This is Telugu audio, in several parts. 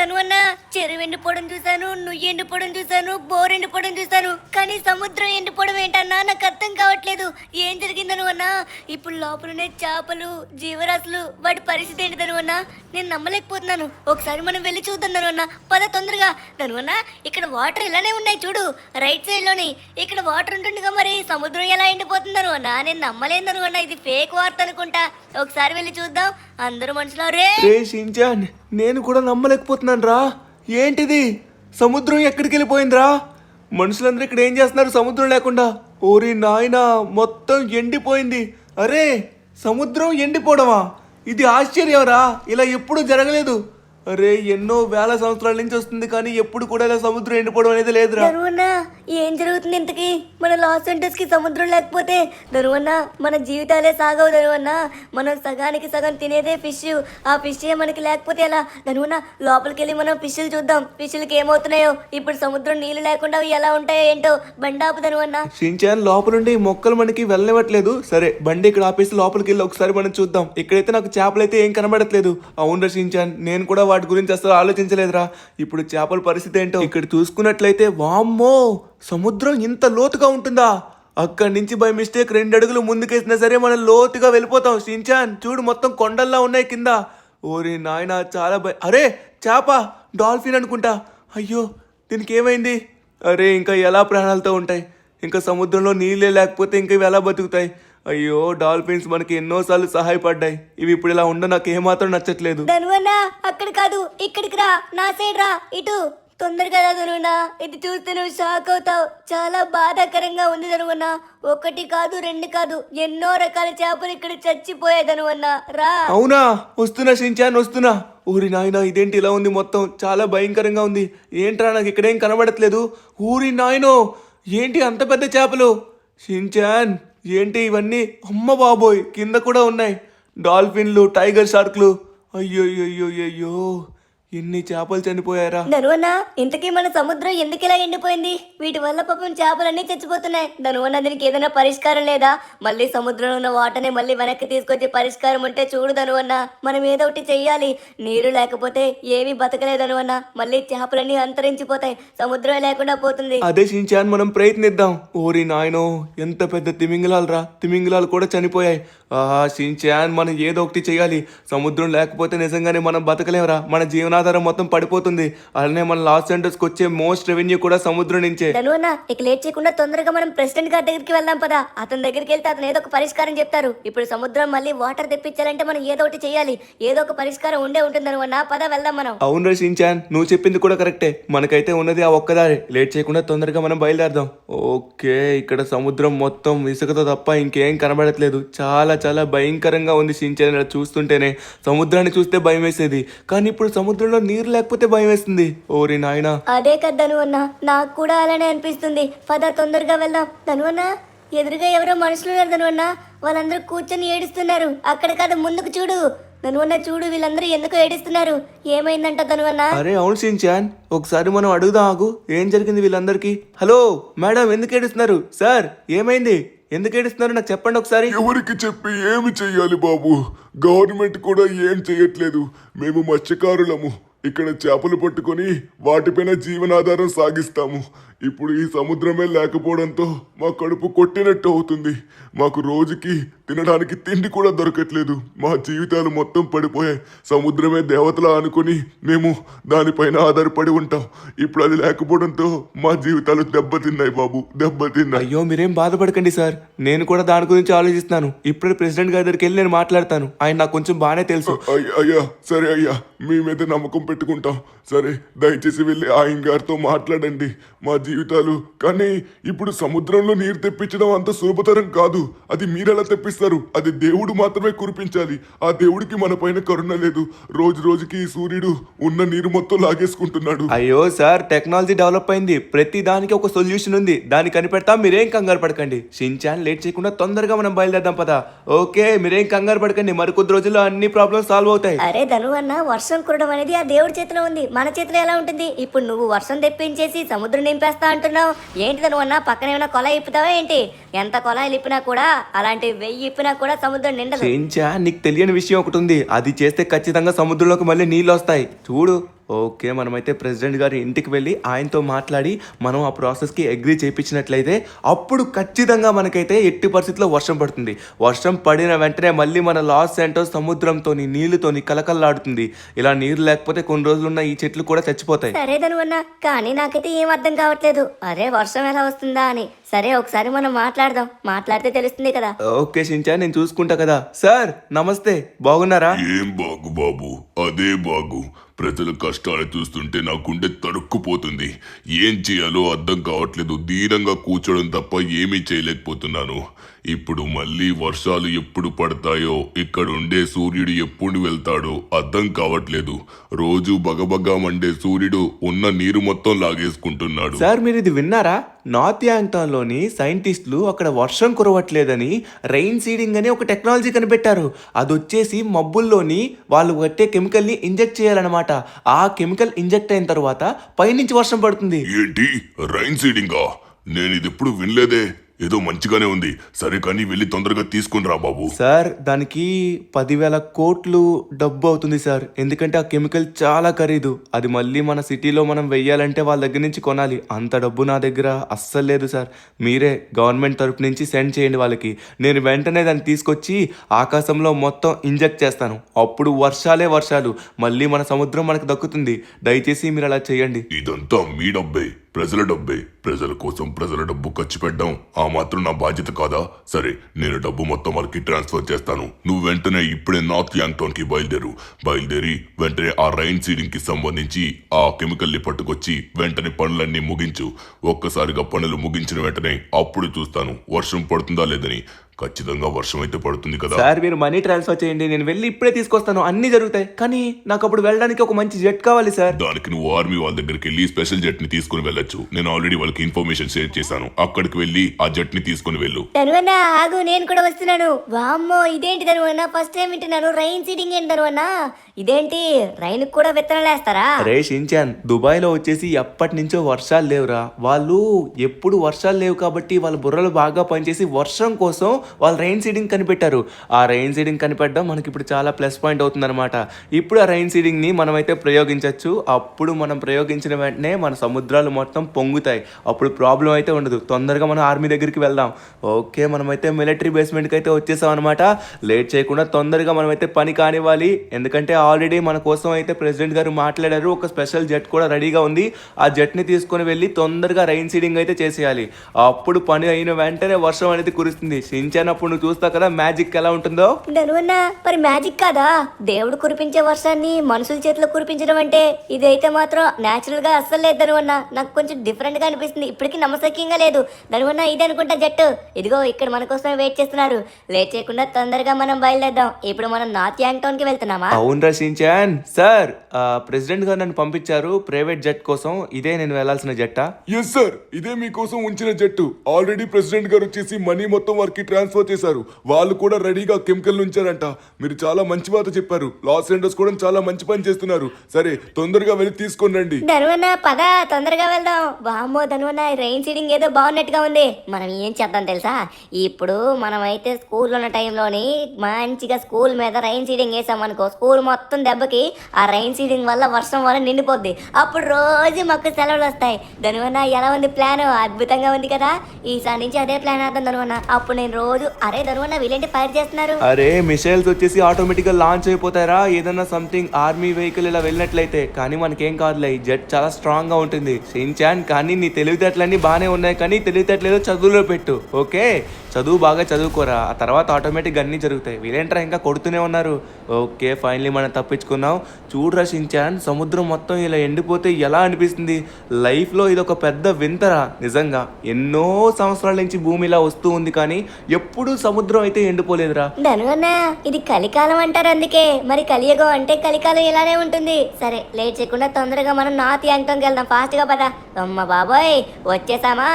ధనువన్న చెరువు ఎండిపోవడం చూసాను, నువ్వు ఎండిపోవడం చూసాను, బోర్ ఎండిపోవడం చూసాను, కానీ సముద్రం ఎండిపోవడం ఏంటన్నా నాకు అర్థం కావట్లేదు. ఏం జరిగింది ధనువన్న? ఇప్పుడు లోపలనే చేపలు, జీవరాశులు, వాటి పరిస్థితి ఏంటి ధనువన్న? నేను నమ్మలేకపోతున్నాను. ఒకసారి మనం వెళ్ళి చూద్దాం ధనువన్న. పద తొందరగా. ధనువన్న ఇక్కడ వాటర్ ఇలానే ఉన్నాయి చూడు, రైట్ సైడ్ లోని. ఇక్కడ వాటర్ ఉంటుండగా మరి సముద్రం ఎలా ఎండిపోతుంది ధనువన్న? నేను నమ్మలేను ధనువన్న, ఇది ఫేక్ వార్త అనుకుంటా. ఒకసారి వెళ్ళి చూద్దాం. అందరూ మనుషులు రే షించాన్, నేను కూడా నమ్మలేకపోతున్నాను రా. ఏంటిది? సముద్రం ఎక్కడికి వెళ్ళిపోయిందిరా? మనుషులందరూ ఇక్కడ ఏం చేస్తున్నారు సముద్రం లేకుండా? ఓరి నాయనా, మొత్తం ఎండిపోయింది. అరే, సముద్రం ఎండిపోవడమా? ఇది ఆశ్చర్యంరా, ఇలా ఎప్పుడూ జరగలేదు. అరే, ఎన్నో వేల సంవత్సరాల నుంచి వస్తుంది, కానీ ఎప్పుడు కూడా ఇలా సముద్రం ఎండిపోవడం అనేది లేదురా. ధనువన్న ఏం జరుగుతుంది ఇంతకి? మన లాస్ ఏంజల్స్ కి సముద్రం లేకపోతే ధనువన్న మన జీవితాలే సాగవు ధనువన్న. మనం సగానికి సగం తినేదే ఫిష్. ఆ ఫిష్ మనకి లేకపోతే ఎలా ధనువన్న? లోపలికి వెళ్ళి మనం ఫిష్లు చూద్దాం, ఫిష్లకి ఏమవుతున్నాయో. ఇప్పుడు సముద్రం నీళ్లు లేకుండా అవి ఎలా ఉంటాయో ఏంటో. బండాపు ధనువన్న. షించాన్, లోపలుండి మొక్కలు మనకి వెళ్ళనివ్వట్లేదు. సరే, బండి ఇక్కడ ఆపేసి లోపలికి వెళ్ళి ఒకసారి మనం చూద్దాం. ఇక్కడైతే నాకు చేపలైతే ఏం కనబడట్లేదు. అవునరా షించాన్, నేను కూడా వాటి గురించి అసలు ఆలోచించలేదురా. ఇప్పుడు చేపల పరిస్థితి ఏంటో ఇక్కడ చూసుకున్నట్లయితే, వామ్మో, సముద్రం ఇంత లోతుగా ఉంటుందా? అక్కడి నుంచి బై మిస్టేక్ 2 అడుగులు ముందుకేసినా సరే మనం లోతుగా వెళ్ళిపోతాం. షించాన్ చూడు, మొత్తం కొండల్లా ఉన్నాయి కింద. ఓరి నాయనా, చాలా అరే, చేప, డాల్ఫిన్ అనుకుంటా. అయ్యో, దీనికి ఏమైంది? అరే, ఇంకా ఎలా ప్రాణాలతో ఉంటాయి? ఇంకా సముద్రంలో నీళ్ళే లేకపోతే ఇంకా ఇవి ఎలా బతుకుతాయి? అయ్యో, డాల్ఫిన్స్ మనకి ఎన్నోసార్లు సహాయపడ్డాయి. ఇవి ఇప్పుడు ఇలా ఉండ నాకు ఏమాత్రం నచ్చట్లేదు. ధనువన్న అక్కడ కాదు, ఇక్కడికి రా, నా సైడ్ రా, ఇటు తొందరగా రా ధనువన్న. ఇది చూస్తే నువ్వు షాక్ అవుతావు. చాలా బాధాకరంగా ఉంది ధనువన్న. 1 కాదు 2 కాదు, ఎన్నో రకాల చేపలు ఇక్కడ చచ్చిపోయాయి ధనువన్న. రా. అవునా? వస్తున్నా షించాన్, వస్తున్నా. ఊరి నాయన, ఇదేంటి ఇలా ఉంది? మొత్తం చాలా భయంకరంగా ఉంది. ఏంట్రా, నాకు ఇక్కడేం కనబడట్లేదు. ఊరి నాయనో, ఏంటి అంత పెద్ద చేపలు? షించాన్, ఏంటి ఇవన్నీ? అమ్మ బాబోయ్, కింద కూడా ఉన్నాయి డాల్ఫిన్లు, టైగర్ షార్క్లు. అయ్యో అయ్యో అయ్యో, ఎన్ని చేపలు చనిపోయారా? ధనువన్న ఇంతకీ మన సముద్రం ఎందుకు ఇలా ఎండిపోయింది? వీటి వల్ల పాపం చేపలన్నీ చచ్చిపోతున్నాయి. ధనువన్న దీనికి ఏదైనా పరిష్కారం లేదా? మళ్ళీ సముద్రంలో ఉన్న వాటర్ని మళ్ళీ వెనక్కి తీసుకొచ్చే పరిష్కారం ఉంటే చూడు ధనువన్న. మనం ఏదో ఒకటి చెయ్యాలి. నీరు లేకపోతే ఏమీ బతకలేదు ధనువన్న. మళ్ళీ చేపలన్నీ అంతరించిపోతాయి, సముద్రం లేకుండా పోతుంది. అదే షించాన్, మనం ప్రయత్నిద్దాం. ఓరి నాయనో, ఎంత పెద్ద తిమింగలాలు రా. తిమింగలాలు కూడా చనిపోయాయి. షించాన్, మనం ఏదో ఒకటి చెయ్యాలి. సముద్రం లేకపోతే నిజంగానే మనం బతకలేమరా. మన జీవనాధారం మొత్తం పడిపోతుంది. అలానే మన లాస్ ఏంజల్స్కి వచ్చే మోస్ట్ రెవెన్యూ కూడా సముద్రం నుంచే. ధనువన్న ఇక లేట్ చేయకుండా తొందరగా మనం ప్రెసిడెంట్ గారి దగ్గరికి వెళ్దాం పదా. అతని దగ్గరికి వెళ్తే అతను ఏదో ఒక పరిష్కారం చెప్తారు. ఇప్పుడు సముద్రం మళ్ళీ వాటర్ తెప్పించాలంటే మనం ఏదో ఒకటి చెయ్యాలి. ఏదో ఒక పరిష్కారం ఉండే ఉంటుంది ధనువన్న. పద వెళ్దాం మనం. అవును షించాన్, నువ్వు చెప్పింది కూడా కరెక్టే. మనకైతే ఉన్నది ఆ ఒక్కదారి. లేట్ చేయకుండా తొందరగా మనం బయలుదేరదాం. ఓకే, ఇక్కడ సముద్రం మొత్తం ఇసుకతో తప్ప ఇంకేం కనబడట్లేదు. చాలా చాలా భయంకరంగా ఉంది షించాన్. ఇలా చూస్తుంటేనే సముద్రాన్ని చూస్తే భయం వేసేది, కానీ ఇప్పుడు సముద్రంలో నీరు లేకపోతే భయం వేస్తుంది. ఓరి నాయనా. అదే కదా ధనువన్న, నాకు కూడా అలానే అనిపిస్తుంది. పద తొందరగా వెళ్దాం. ధనువన్న ఎదురుగా ఎవరో మనుషులు ఉన్నారు ధనువన్న. వాళ్ళందరూ కూర్చొని ఏడుస్తున్నారు. అక్కడ కాదు, ముందుకు చూడు ధనువన్న. చూడు, వీళ్ళందరూ ఎందుకు ఏడుస్తున్నారు? ఏమైందంట ధనువన్న? అరే అవును షించాన్, ఒకసారి మనం అడుగుదాం. ఆగు, ఏం జరిగింది వీళ్ళందరికీ? హలో మేడం, ఎందుకు ఏడుస్తున్నారు? సార్, ఏమైంది? ఎందుకు ఏడుస్తున్నారు? నాకు చెప్పండి ఒకసారి. ఎవరికి చెప్పి ఏమి చెయ్యాలి బాబు? గవర్నమెంట్ కూడా ఏం చెయ్యట్లేదు. మేము మత్స్యకారులము. ఇక్కడ చేపలు పట్టుకొని వాటిపైన జీవనాధారం సాగిస్తాము. ఇప్పుడు ఈ సముద్రమే లేకపోవడంతో మా కడుపు కొట్టినట్టు అవుతుంది. మాకు రోజుకి తినడానికి తిండి కూడా దొరకట్లేదు. మా జీవితాలు మొత్తం పడిపోయాయి. సముద్రమే దేవతలా అనుకుని మేము దానిపైన ఆధారపడి ఉంటాం. ఇప్పుడు అది లేకపోవడంతో మా జీవితాలు దెబ్బతిన్నాయి బాబు, దెబ్బతిన్నాయి. అయ్యో, మీరేం బాధపడకండి సార్. నేను కూడా దాని గురించి ఆలోచిస్తున్నాను. ఇప్పుడే ప్రెసిడెంట్ గారి దగ్గరికి వెళ్ళి నేను మాట్లాడతాను. ఆయన నాకు కొంచెం బాగానే తెలుసు. అయ్యా, సరే అయ్యా, మీ మీద నమ్మకం పెట్టుకుంటాం. సరే, దయచేసి వెళ్ళి ఆయన గారితో మాట్లాడండి. మా జీవితాలు కానీ ఇప్పుడు సముద్రంలో నీరు తెప్పించడం అంత సులభతరం కాదు. అది మీరెలా తెప్పిస్తారు? అది దేవుడు మాత్రమే కురిపించాలి. ఆ దేవుడికి మన పైన కరుణ లేదు. రోజు రోజుకి ఈ సూర్యుడు ఉన్న నీరు మొత్తం లాగేసుకుంటున్నాడు. అయ్యో సార్, టెక్నాలజీ డెవలప్ అయింది. ప్రతి దానికి ఒక సొల్యూషన్ ఉంది. దాన్ని కనిపెడతాం. మీరేం కంగారు పడకండి. షించాన్, లేట్ చేయకుండా తొందరగా మనం బయలుదేరదాం పదా. ఓకే, మీరేం కంగారు పడకండి. మరికొద్ది రోజుల్లో అన్ని ప్రాబ్లమ్స్ సాల్వ్ అవుతాయి. అరే ధనువన్న, వర్షం కురడం అనేది ఆ దేవుడి చేతిలో ఉంది. మన చేతిలో ఎలా ఉంటుంది? ఇప్పుడు నువ్వు వర్షం తెప్పించేసి సముద్రం నింపేస్తా అంటున్నావు. ఏంటి ధనువన్న, పక్కన ఏమైనా కొలాయి ఇప్పుతావా ఏంటి? ఎంత కొలాయిలు ఇప్పినా కూడా, అలాంటి 1000 ఇప్పినా కూడా సముద్రం నిండదు. షించాన్, నీకు తెలియని విషయం ఒకటి ఉంది. అది చేస్తే ఖచ్చితంగా సముద్రంలోకి మళ్ళీ నీళ్ళు వస్తాయి. చూడు, ఓకే, మనమైతే ప్రెసిడెంట్ గారి ఇంటికి వెళ్ళి ఆయనతో మాట్లాడి మనం ఆ ప్రాసెస్కి అగ్రీ చేయించినట్లయితే అప్పుడు ఖచ్చితంగా మనకైతే ఎట్టి పరిస్థితుల్లో వర్షం పడుతుంది. వర్షం పడిన వెంటనే మళ్ళీ మన లాస్ ఏంటోస్ సముద్రంతోని నీళ్ళతోని కలకల్లాడుతుంది. ఇలా నీరు లేకపోతే కొన్ని రోజులున్న ఈ చెట్లు కూడా చచ్చిపోతాయి. సరే ధనువన్న, కానీ నాకైతే ఏం అర్థం కావట్లేదు. అరే వర్షం ఎలా వస్తుందా అని. సరే ఒకసారి మనం మాట్లాడదాం, మాట్లాడితే తెలుస్తుంది కదా. ఓకే షించాన్, నేను చూసుకుంటా కదా. సార్ నమస్తే, బాగున్నారా? ఏం బాగు బాబు, అదే బాగు. ప్రజల కష్టాలు చూస్తుంటే నా గుండె తరుక్కుపోతుంది. ఏం చేయాలో అర్థం కావట్లేదు. దీనంగా కూర్చోవడం తప్ప ఏమీ చేయలేకపోతున్నాను. ఇప్పుడు మళ్ళీ వర్షాలు ఎప్పుడు పడతాయో, ఇక్కడ ఉండే సూర్యుడు ఎప్పుడు వెళ్తాడో అర్థం కావట్లేదు. రోజు బగబగా మండే సూర్యుడు ఉన్న నీరు మొత్తం లాగేసుకుంటున్నాడు. సార్ మీరు ఇది విన్నారా? నార్త్ యాంగ్టాన్లోని సైంటిస్టులు అక్కడ వర్షం కురవట్లేదని రెయిన్ సీడింగ్ అని ఒక టెక్నాలజీ కనిపెట్టారు. అది వచ్చేసి మబ్బుల్లోని వాళ్ళు కట్టే కెమికల్ని ఇంజెక్ట్ చేయాలన్నమాట. ఆ కెమికల్ ఇంజెక్ట్ అయిన తర్వాత పైనుంచి వర్షం పడుతుంది. ఏంటి రైన్ సీడింగా? నేను ఇది ఎప్పుడు వినలేదే. ఏదో మంచిగానే ఉంది. సరే కానీ వెళ్ళి తొందరగా తీసుకుని రా బాబు. సార్ దానికి 10,000 కోట్లు డబ్బు అవుతుంది సార్. ఎందుకంటే ఆ కెమికల్ చాలా ఖరీదు. అది మళ్ళీ మన సిటీలో మనం వెయ్యాలంటే వాళ్ళ దగ్గర నుంచి కొనాలి. అంత డబ్బు నా దగ్గర అస్సలు లేదు సార్. మీరే గవర్నమెంట్ తరపు నుంచి సెండ్ చేయండి వాళ్ళకి. నేను వెంటనే దాన్ని తీసుకొచ్చి ఆకాశంలో మొత్తం ఇంజెక్ట్ చేస్తాను. అప్పుడు వర్షాలే వర్షాలు. మళ్ళీ మన సముద్రం మనకు దక్కుతుంది. దయచేసి మీరు అలా చేయండి. ఇదంతా మీ డబ్బే, ప్రజల డబ్బే. ప్రజల కోసం ప్రజల డబ్బు ఖర్చు పెట్టడం ఆ మాత్రం నా బాధ్యత కాదా? సరే, నేను డబ్బు మొత్తం వాళ్ళకి ట్రాన్స్ఫర్ చేస్తాను. నువ్వు వెంటనే ఇప్పుడే నార్త్ యాంగ్టాన్ కి బయలుదేరి వెంటనే ఆ రైన్ సీడింగ్ కి సంబంధించి ఆ కెమికల్ ని పట్టుకొచ్చి వెంటనే పనులన్నీ ముగించు. ఒక్కసారిగా పనులు ముగించిన వెంటనే అప్పుడు చూస్తాను వర్షం పడుతుందా లేదని. ఖచ్చితంగా వర్షం అయితే పడుతుంది కదా. సార్ మీరు మనీ ట్రాన్స్ఫర్ చేయండి, నేను వెళ్ళి ఇప్పుడే తీసుకొస్తాను. అన్ని జరుగుతాయి. కానీ నాకు అప్పుడు వెళ్ళడానికి ఒక మంచి జెట్ కావాలి సార్. దానికి నువ్వు ఆర్మీ వాళ్ళ దగ్గరికి వెళ్ళి స్పెషల్ జెట్ ని తీసుకుని వెళ్ళొచ్చు. నేను ఆల్రెడీ వాళ్ళకి ఇన్ఫర్మేషన్ షేర్ చేశాను. అక్కడికి వెళ్ళి ఆ జెట్ ని తీసుకుని వెళ్ళు. ధనువన్న ఆగు, నేను కూడా వస్తున్నాను. వామ్మో ఇదేంటి ధనువన్న, ఫస్ట్ టైం వింటున్నాను. రైన్ సీడింగ్ ఏంటి ధనువన్న? ఇదేంటి రైన్ కూడా విత్తనాలు వేస్తారా? రే షించాన్, దుబాయ్లో వచ్చేసి ఎప్పటి నుంచో వర్షాలు లేవురా. వాళ్ళు ఎప్పుడు వర్షాలు లేవు కాబట్టి వాళ్ళ బుర్రలు బాగా పనిచేసి వర్షం కోసం వాళ్ళు రైన్ సీడింగ్ కనిపెట్టారు. ఆ రైన్ సీడింగ్ కనిపెట్టడం మనకి ఇప్పుడు చాలా ప్లస్ పాయింట్ అవుతుందన్నమాట. ఇప్పుడు ఆ రైన్ సీడింగ్ని మనమైతే ప్రయోగించవచ్చు. అప్పుడు మనం ప్రయోగించిన వెంటనే మన సముద్రాలు మొత్తం పొంగుతాయి. అప్పుడు ప్రాబ్లం అయితే ఉండదు. తొందరగా మనం ఆర్మీ దగ్గరికి వెళ్దాం. ఓకే, మనమైతే మిలిటరీ బేస్మెంట్కి అయితే వచ్చేసాం అనమాట. లేట్ చేయకుండా తొందరగా మనమైతే పని కానివ్వాలి. ఎందుకంటే ఆల్రెడీ మన కోసం అయితే ప్రెసిడెంట్ గారు మాట్లాడారు. ఒక స్పెషల్ జెట్ కూడా రెడీగా ఉంది. ఆ జెట్ని తీసుకొని వెళ్ళి తొందరగా రైన్ సీడింగ్ అయితే చేసేయాలి. అప్పుడు పని అయిన వెంటనే వర్షం అనేది కురుస్తుంది. షించాన్ అప్పుడు నువ్వు చూస్తా కదా మ్యాజిక్ ఎలా ఉంటుందో. ధనువన్న మరి మ్యాజిక్ కాదా? దేవుడు కురిపించే వర్షాన్ని మనుషుల చేతిలో కురిపించడం అంటే ఇదైతే మాత్రం న్యాచురల్ గా అస్సలు లేదు ధనువన్న. నాకు కొంచెం డిఫరెంట్ గా అనిపిస్తుంది. ఇప్పటికీ నమ్మశక్యంగా లేదు ధనువన్న. ఇది అనుకుంటా జట్టు. ఇదిగో ఇక్కడ మన కోసం వెయిట్ చేస్తున్నారు. లేట్ చేయకుండా తొందరగా మనం బయలుదేద్దాం. ఇప్పుడు మనం నార్త్ యాంగ్టాన్ కి వెళ్తున్నామా? అవునరా షించాన్. సార్ ప్రెసిడెంట్ గారు నన్ను పంపించారు ప్రైవేట్ జెట్ కోసం. ఇదే నేను వెళ్ళాల్సిన జట్టా? ఎస్ సార్, ఇదే మీకోసం ఉంచిన జట్టు. ఆల్రెడీ ప్రెసిడెంట్ గారు వచ్చేసి మనీ మొత్తం వారికి ట్రాన్స్ఫర్ చేశారు. వాళ్ళు కూడా రెడీగా కెమికల్ ఉంచారంట. మీరు చాలా మంచి మాట చెప్పారు. లాస్ ఏంజల్స్ కూడా చాలా మంచి పని చేస్తున్నారు. సరే తొందరగా వెళ్ళి తీసుకొని రండి. ధనువన్న పద, తొందరగా వెళ్దాం. వామ్మో ధనువన్న, రైన్ సీడింగ్ ఏదో బాగున్నట్టుగా ఉంది. మనం ఏం చేద్దాం తెలుసా? ఇప్పుడు మనమైతే స్కూల్లో ఉన్న టైంలోని మంచిగా స్కూల్ మీద రైన్ సీడింగ్ వేసామనుకో, స్కూల్ మొత్తం దెబ్బకి ఆ రైన్ సీడింగ్ వల్ల వర్షం వల్ల నిండిపోద్ది. అప్పుడు రోజు మాకు సెలవులు వస్తాయి. ధనువన్న ఎలా ఉంది ప్లాన్? అద్భుతంగా ఉంది కదా. ఈసారి నుంచి అదే ప్లాన్ వేద్దాం ధనువన్న. అప్పుడు నేను రోజు అరే ధనువన్న వీళ్ళేంటి ఫైర్ చేస్తున్నారు? అరే మిసైల్స్ వచ్చేసి ఆటోమేటిక్ గా లాంచ్ అయిపోతారా ఏదన్నా సంథింగ్ ఆర్మీ వెహికల్ ఇలా వెళ్ళినట్లయితే. కానీ మనకేం కాదులే, ఈ జెట్ చాలా స్ట్రాంగ్ గా ఉంటుంది. షించాన్, కానీ నీ తెలివితేటలన్నీ బాగానే ఉన్నాయి, కానీ తెలివితేటలేదో చదువులో పెట్టు. ఓకే, చదువు బాగా చదువుకోరా, ఆ తర్వాత ఆటోమేటిక్గా అన్నీ జరుగుతాయి. వీళ్ళేంట్రా ఇంకా కొడుతూనే ఉన్నారు. ఓకే, ఫైనలీ మనం తప్పించుకున్నాం. చూడరా షించాన్, సముద్రం మొత్తం ఇలా ఎండిపోతే ఎలా అనిపిస్తుంది? లైఫ్లో ఇది ఒక పెద్ద వింతరా నిజంగా. ఎన్నో సంవత్సరాల నుంచి భూమి ఇలా వస్తూ ఉంది, కానీ ఎప్పుడూ సముద్రం అయితే ఎండిపోలేదురా. ధనువన్న ఇది కలికాలం అంటారు, అందుకే. మరి కలియుగం అంటే కలికాలం ఇలానే ఉంటుంది. సరే లేట్ చేయకుండా తొందరగా మనం నార్త్ యాంగ్టాన్కి వెళ్దాం. ఫాస్ట్ గా పద. అమ్మ బాబోయ్ వచ్చేసామా.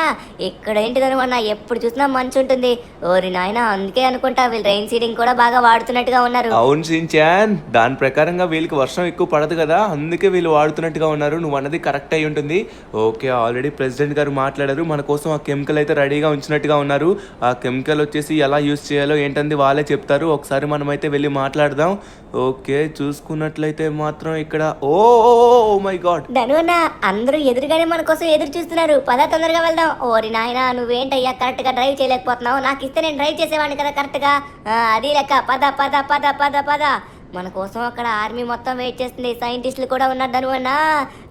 ఇక్కడ ఏంటి ధనువన్న ఎప్పుడు చూసినా మంచు ఉంటుంది. ఓరి నాయన, అందుకే అనుకుంటా వీళ్ళు రెయిన్ సీడింగ్ కూడా బాగా వాడుతున్నట్టుగా ఉన్నారు. అవును షించాన్, దాని ప్రకారంగా వీళ్ళకి వర్షం ఎక్కువ పడదు కదా, అందుకే వీళ్ళు వాడుతున్నట్టుగా ఉన్నారు. నువ్వు అన్నది కరెక్ట్ అయి ఉంటుంది. ఓకే, ఆల్రెడీ ప్రెసిడెంట్ గారు మాట్లాడారు, మన కోసం ఆ కెమికల్ అయితే రెడీగా ఉంచినట్టుగా ఉన్నారు. ఆ కెమికల్ వచ్చేసి ఎలా యూజ్ చేయాలో ఏంటంది వాళ్ళే చెప్తారు. ఒకసారి మనమైతే వెళ్ళి మాట్లాడదాం. ఓకే, చూసుకున్నట్లయితే మాత్రం ఇక్కడ ఓ మై గాడ్, ధనువన్న అందరూ ఎదురుగానే మన కోసం ఎదురు చూస్తున్నారు. పద తొందరగా వెళ్దాం. ఓరి నాయన, నువ్వేంటయ్యా కరెక్ట్ గా డ్రైవ్ చేయలేకపోతున్నావు? నాకు ఇస్తే నేను డ్రైవ్ చేసేవాడిని కదా కరెక్ట్ గా. అది లెక్క. పద పద పద పద పద. మన కోసం అక్కడ ఆర్మీ మొత్తం వెయిట్ చేస్తుంది. సైంటిస్టులు కూడా ఉన్నారు ధనువన్న,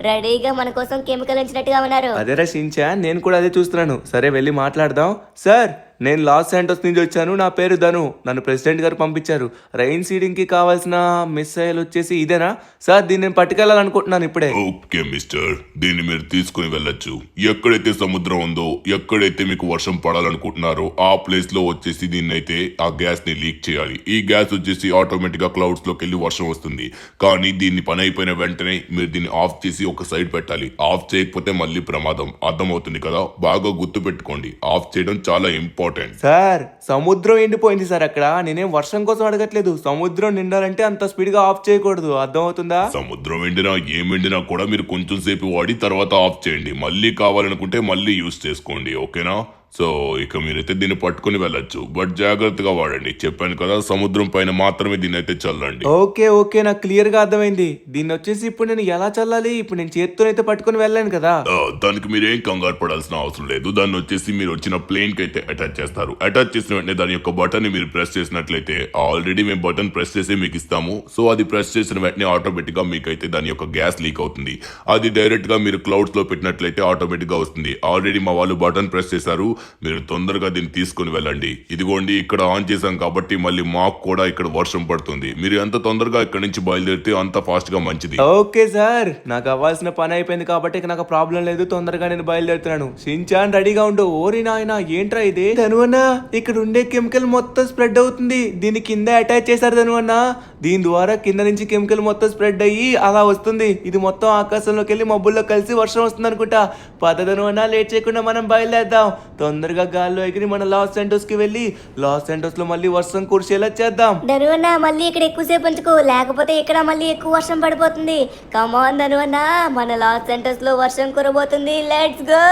రెడీగా మన కోసం కెమికల్ ఉంచినట్టుగా ఉన్నారు. అదేరా షించాన్, నేను కూడా అదే చూస్తున్నాను. సరే వెళ్ళి మాట్లాడదాం. సార్, నేను లాస్ శాంటోస్ నుంచి వచ్చాను. నా పేరు ధను. నన్ను ప్రెసిడెంట్ గారు పంపించారు. రెయిన్ సీడింగ్కి కావాల్సిన మిస్సైల్ వచ్చేసి ఇదేనా సార్? దీన్ని నేను పట్టుకెళ్ళాలనుకుంటున్నాను ఇప్పుడే. ఓకే మిస్టర్, దీన్ని మీరు తీసుకుని వెళ్ళొచ్చు. ఎక్కడైతే సముద్రం ఉందో, ఎక్కడైతే మీకు వర్షం పడాలనుకుంటున్నారో ఆ ప్లేస్ లో వచ్చేసి దీన్ని అయితే ఆ గ్యాస్ ని లీక్ చేయాలి. ఈ గ్యాస్ వచ్చేసి ఆటోమేటిక్ గా క్లౌడ్స్ లోకి వెళ్ళి వర్షం వస్తుంది. కానీ దీన్ని పని అయిపోయిన వెంటనే మీరు దీన్ని ఆఫ్ చేసి ఒక సైడ్ పెట్టాలి. ఆఫ్ చేయకపోతే మళ్ళీ ప్రమాదం. అర్థమవుతుంది కదా? బాగా గుర్తు పెట్టుకోండి, ఆఫ్ చేయడం చాలా ఇంపార్టెంట్. సార్, సముద్రం ఎండిపోయింది సార్. అక్కడ నేనేం వర్షం కోసం అడగట్లేదు. సముద్రం నిండాలంటే అంత స్పీడ్ గా ఆఫ్ చేయకూడదు. అర్థమవుతుందా? సముద్రం ఎండినా ఏమెండినా కూడా మీరు కొంచెం సేపు వాడి తర్వాత ఆఫ్ చేయండి. మళ్ళీ కావాలనుకుంటే మళ్ళీ యూస్ చేసుకోండి. ఓకేనా? సో ఇక మీరైతే దీన్ని పట్టుకుని వెళ్ళొచ్చు. బట్ జాగ్రత్తగా వాడండి. చెప్పాను కదా, సముద్రం పైన మాత్రమే దీన్ని అయితే చల్లండి. ఓకే ఓకే, నాకు క్లియర్ గా అర్థమైంది. దీన్ని వచ్చేసి ఇప్పుడు నేను ఎలా చల్లాలి? ఇప్పుడు నేను చేత్తోనైతే పట్టుకుని వెళ్ళాను కదా. దానికి మీరు ఏం కంగారు పడాల్సిన అవసరం లేదు. దాన్ని వచ్చేసి మీరు వచ్చిన ప్లేన్ కి అయితే అటాచ్ చేస్తారు. అటాచ్ చేసిన వెంటనే దాని యొక్క బటన్ ని మీరు ప్రెస్ చేసినట్లయితే, ఆల్రెడీ మేము బటన్ ప్రెస్ చేసి మీకు ఇస్తాము. సో అది ప్రెస్ చేసిన వెంటనే ఆటోమేటిక్ గా మీకైతే దాని యొక్క గ్యాస్ లీక్ అవుతుంది. అది డైరెక్ట్ గా మీరు క్లౌడ్స్ లో పెట్టినట్లయితే ఆటోమేటిక్ గా వస్తుంది. ఆల్రెడీ మా వాళ్ళు బటన్ ప్రెస్ చేశారు. మీరు తొందరగా దీన్ని తీసుకుని వెళ్ళండి. ఇదిగోండి, ఇక్కడ ఆన్ చేశాం కాబట్టి మళ్ళీ మాకు కూడా ఇక్కడ వర్షం పడుతుంది. మీరు ఎంత తొందరగా ఇక్కడ నుంచి బయలుదేరితే అంత ఫాస్ట్ గా మంచిది. ఓకే సార్, నాకు అవ్వాల్సిన పని అయిపోయింది కాబట్టి ఇక నాకు ప్రాబ్లం లేదు. తొందరగా నేను బయలుదేరుతున్నాను. షించాన్ రెడీగా ఉండు. ఓరి నాయన, ఏంట్రా ఇది? ధనువన్నా, ఇక్కడ ఉండే కెమికల్ మొత్తం స్ప్రెడ్ అవుతుంది. దీని కింద అటాచ్ చేశారు ధనువన్నా. దీని ద్వారా కింద నుంచి కెమికల్ మొత్తం స్ప్రెడ్ అయ్యి అలా వస్తుంది. ఇది మొత్తం ఆకాశంలోకి వెళ్ళి మబ్బుల్లో కలిసి వర్షం వస్తుంది అనుకుంటా. పద ధనువన్నా, లేట్ చేయకుండా మనం బయలుదేద్దాం. తొందరగా గాల్లో ఎగిరి మన లాస్ శాంటోస్ కి వెళ్ళి లాస్ శాంటోస్ లో మళ్ళీ వర్షం కురిసేలా చేద్దాం. ధనువన్న, మళ్ళీ ఇక్కడ ఎక్కువసేపు ఉంచుకో, లేకపోతే ఇక్కడ మళ్ళీ ఎక్కువ వర్షం పడిపోతుంది. కమాన్ ధనువన్న, మన లాస్ సెంటర్స్ లో వర్షం కురబోతుంది. Let's go.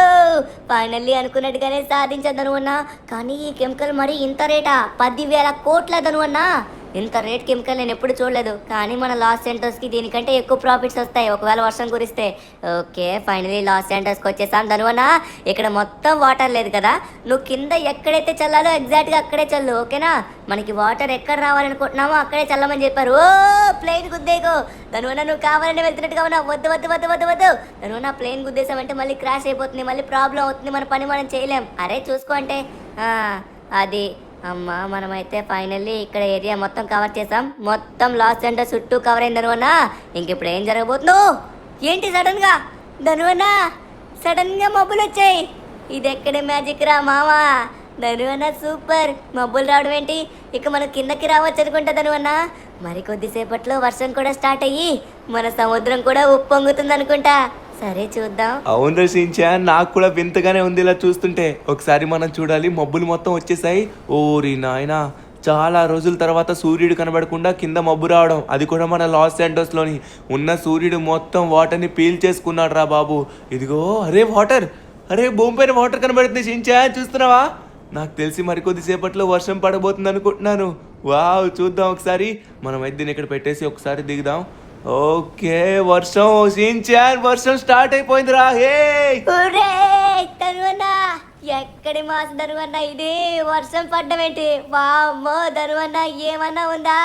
ఫైనల్లీ అనుకున్నట్టుగానే సాధించాను ధనువన్న. కానీ ఈ కెమికల్ మరి ఇంత రేటా? 10,000 కోట్ల ధనువన్న. ఇంత రేట్ కెమికల్ నేను ఎప్పుడు చూడలేదు. కానీ మన లాస్ సెంటర్స్కి దీనికంటే ఎక్కువ ప్రాఫిట్స్ వస్తాయి ఒకవేళ వర్షం కురిస్తే. ఓకే, ఫైనలీ లాస్ సెంటర్స్కి వచ్చేసాం ధనువన్న. ఇక్కడ మొత్తం వాటర్ లేదు కదా, నువ్వు కింద ఎక్కడైతే చల్లాలో ఎగ్జాక్ట్గా అక్కడే చల్లు. ఓకేనా? మనకి వాటర్ ఎక్కడ రావాలనుకుంటున్నామో అక్కడే చల్లమని చెప్పారు. ఓ ప్లేన్ గుద్దేకో ధనువన్న, నువ్వు కావాలని వెళ్తున్నట్టుగా ఉన్నావు. వద్దు వద్దు వద్దు వద్దు వద్దు ధనువన్న, ప్లేన్ గుద్దేసామంటే మళ్ళీ క్రాష్ అయిపోతుంది, మళ్ళీ ప్రాబ్లం అవుతుంది, మన పని మనం చేయలేం. అరే చూసుకో అంటే అది అమ్మా, మనమైతే ఫైనల్లీ ఇక్కడ ఏరియా మొత్తం కవర్ చేసాం. మొత్తం లాస్ సెంటర్ చుట్టూ కవర్ అయింది ధనువన్న. ఇంక ఇప్పుడు ఏం జరగబోతుందో ఏంటి? సడన్ గా ధనువన్న, సడన్ గా మబ్బులు వచ్చాయి. ఇది ఎక్కడి మ్యాజిక్ రా మావా? ధనువన్న సూపర్. మబ్బులు రావడం ఏంటి? ఇక మనం కిందకి రావచ్చు అనుకుంటా ధనువన్న. మరి కొద్దిసేపట్లో వర్షం కూడా స్టార్ట్ అయ్యి మన సముద్రం కూడా ఉప్పొంగుతుంది అనుకుంటా. సరే చూద్దాం. అవును రచించాన్, నాకు కూడా వింతగానే ఉంది ఇలా చూస్తుంటే. ఒకసారి మనం చూడాలి. మబ్బులు మొత్తం వచ్చేసాయి. ఓరి నాయనా, చాలా రోజుల తర్వాత సూర్యుడు కనబడకుండా కింద మబ్బు రావడం, అది కూడా మన లాస్ శాంటోస్లోని ఉన్న సూర్యుడు మొత్తం వాటర్ని పీల్ చేసుకున్నాడు రా బాబు. ఇదిగో, అరే వాటర్, అరే భూమి పైన వాటర్ కనబడుతుంది. షించాన్ చూస్తున్నావా? నాకు తెలిసి మరికొద్దిసేపట్లో వర్షం పడబోతుంది అనుకుంటున్నాను. వావ్, చూద్దాం ఒకసారి. మనం అయితే దీన్ని ఇక్కడ పెట్టేసి ఒకసారి దిగుదాం. ఓకే, వర్షం షించాన్, వర్షం స్టార్ట్ అయిపోయిందిరా. హే ధనువన్న, ఎక్కడి మాస ధనువన్న ఇది? వర్షం పడ్డం ఏంటి? వామ్మో ధనువన్న, ఏమన్నా ఉందా?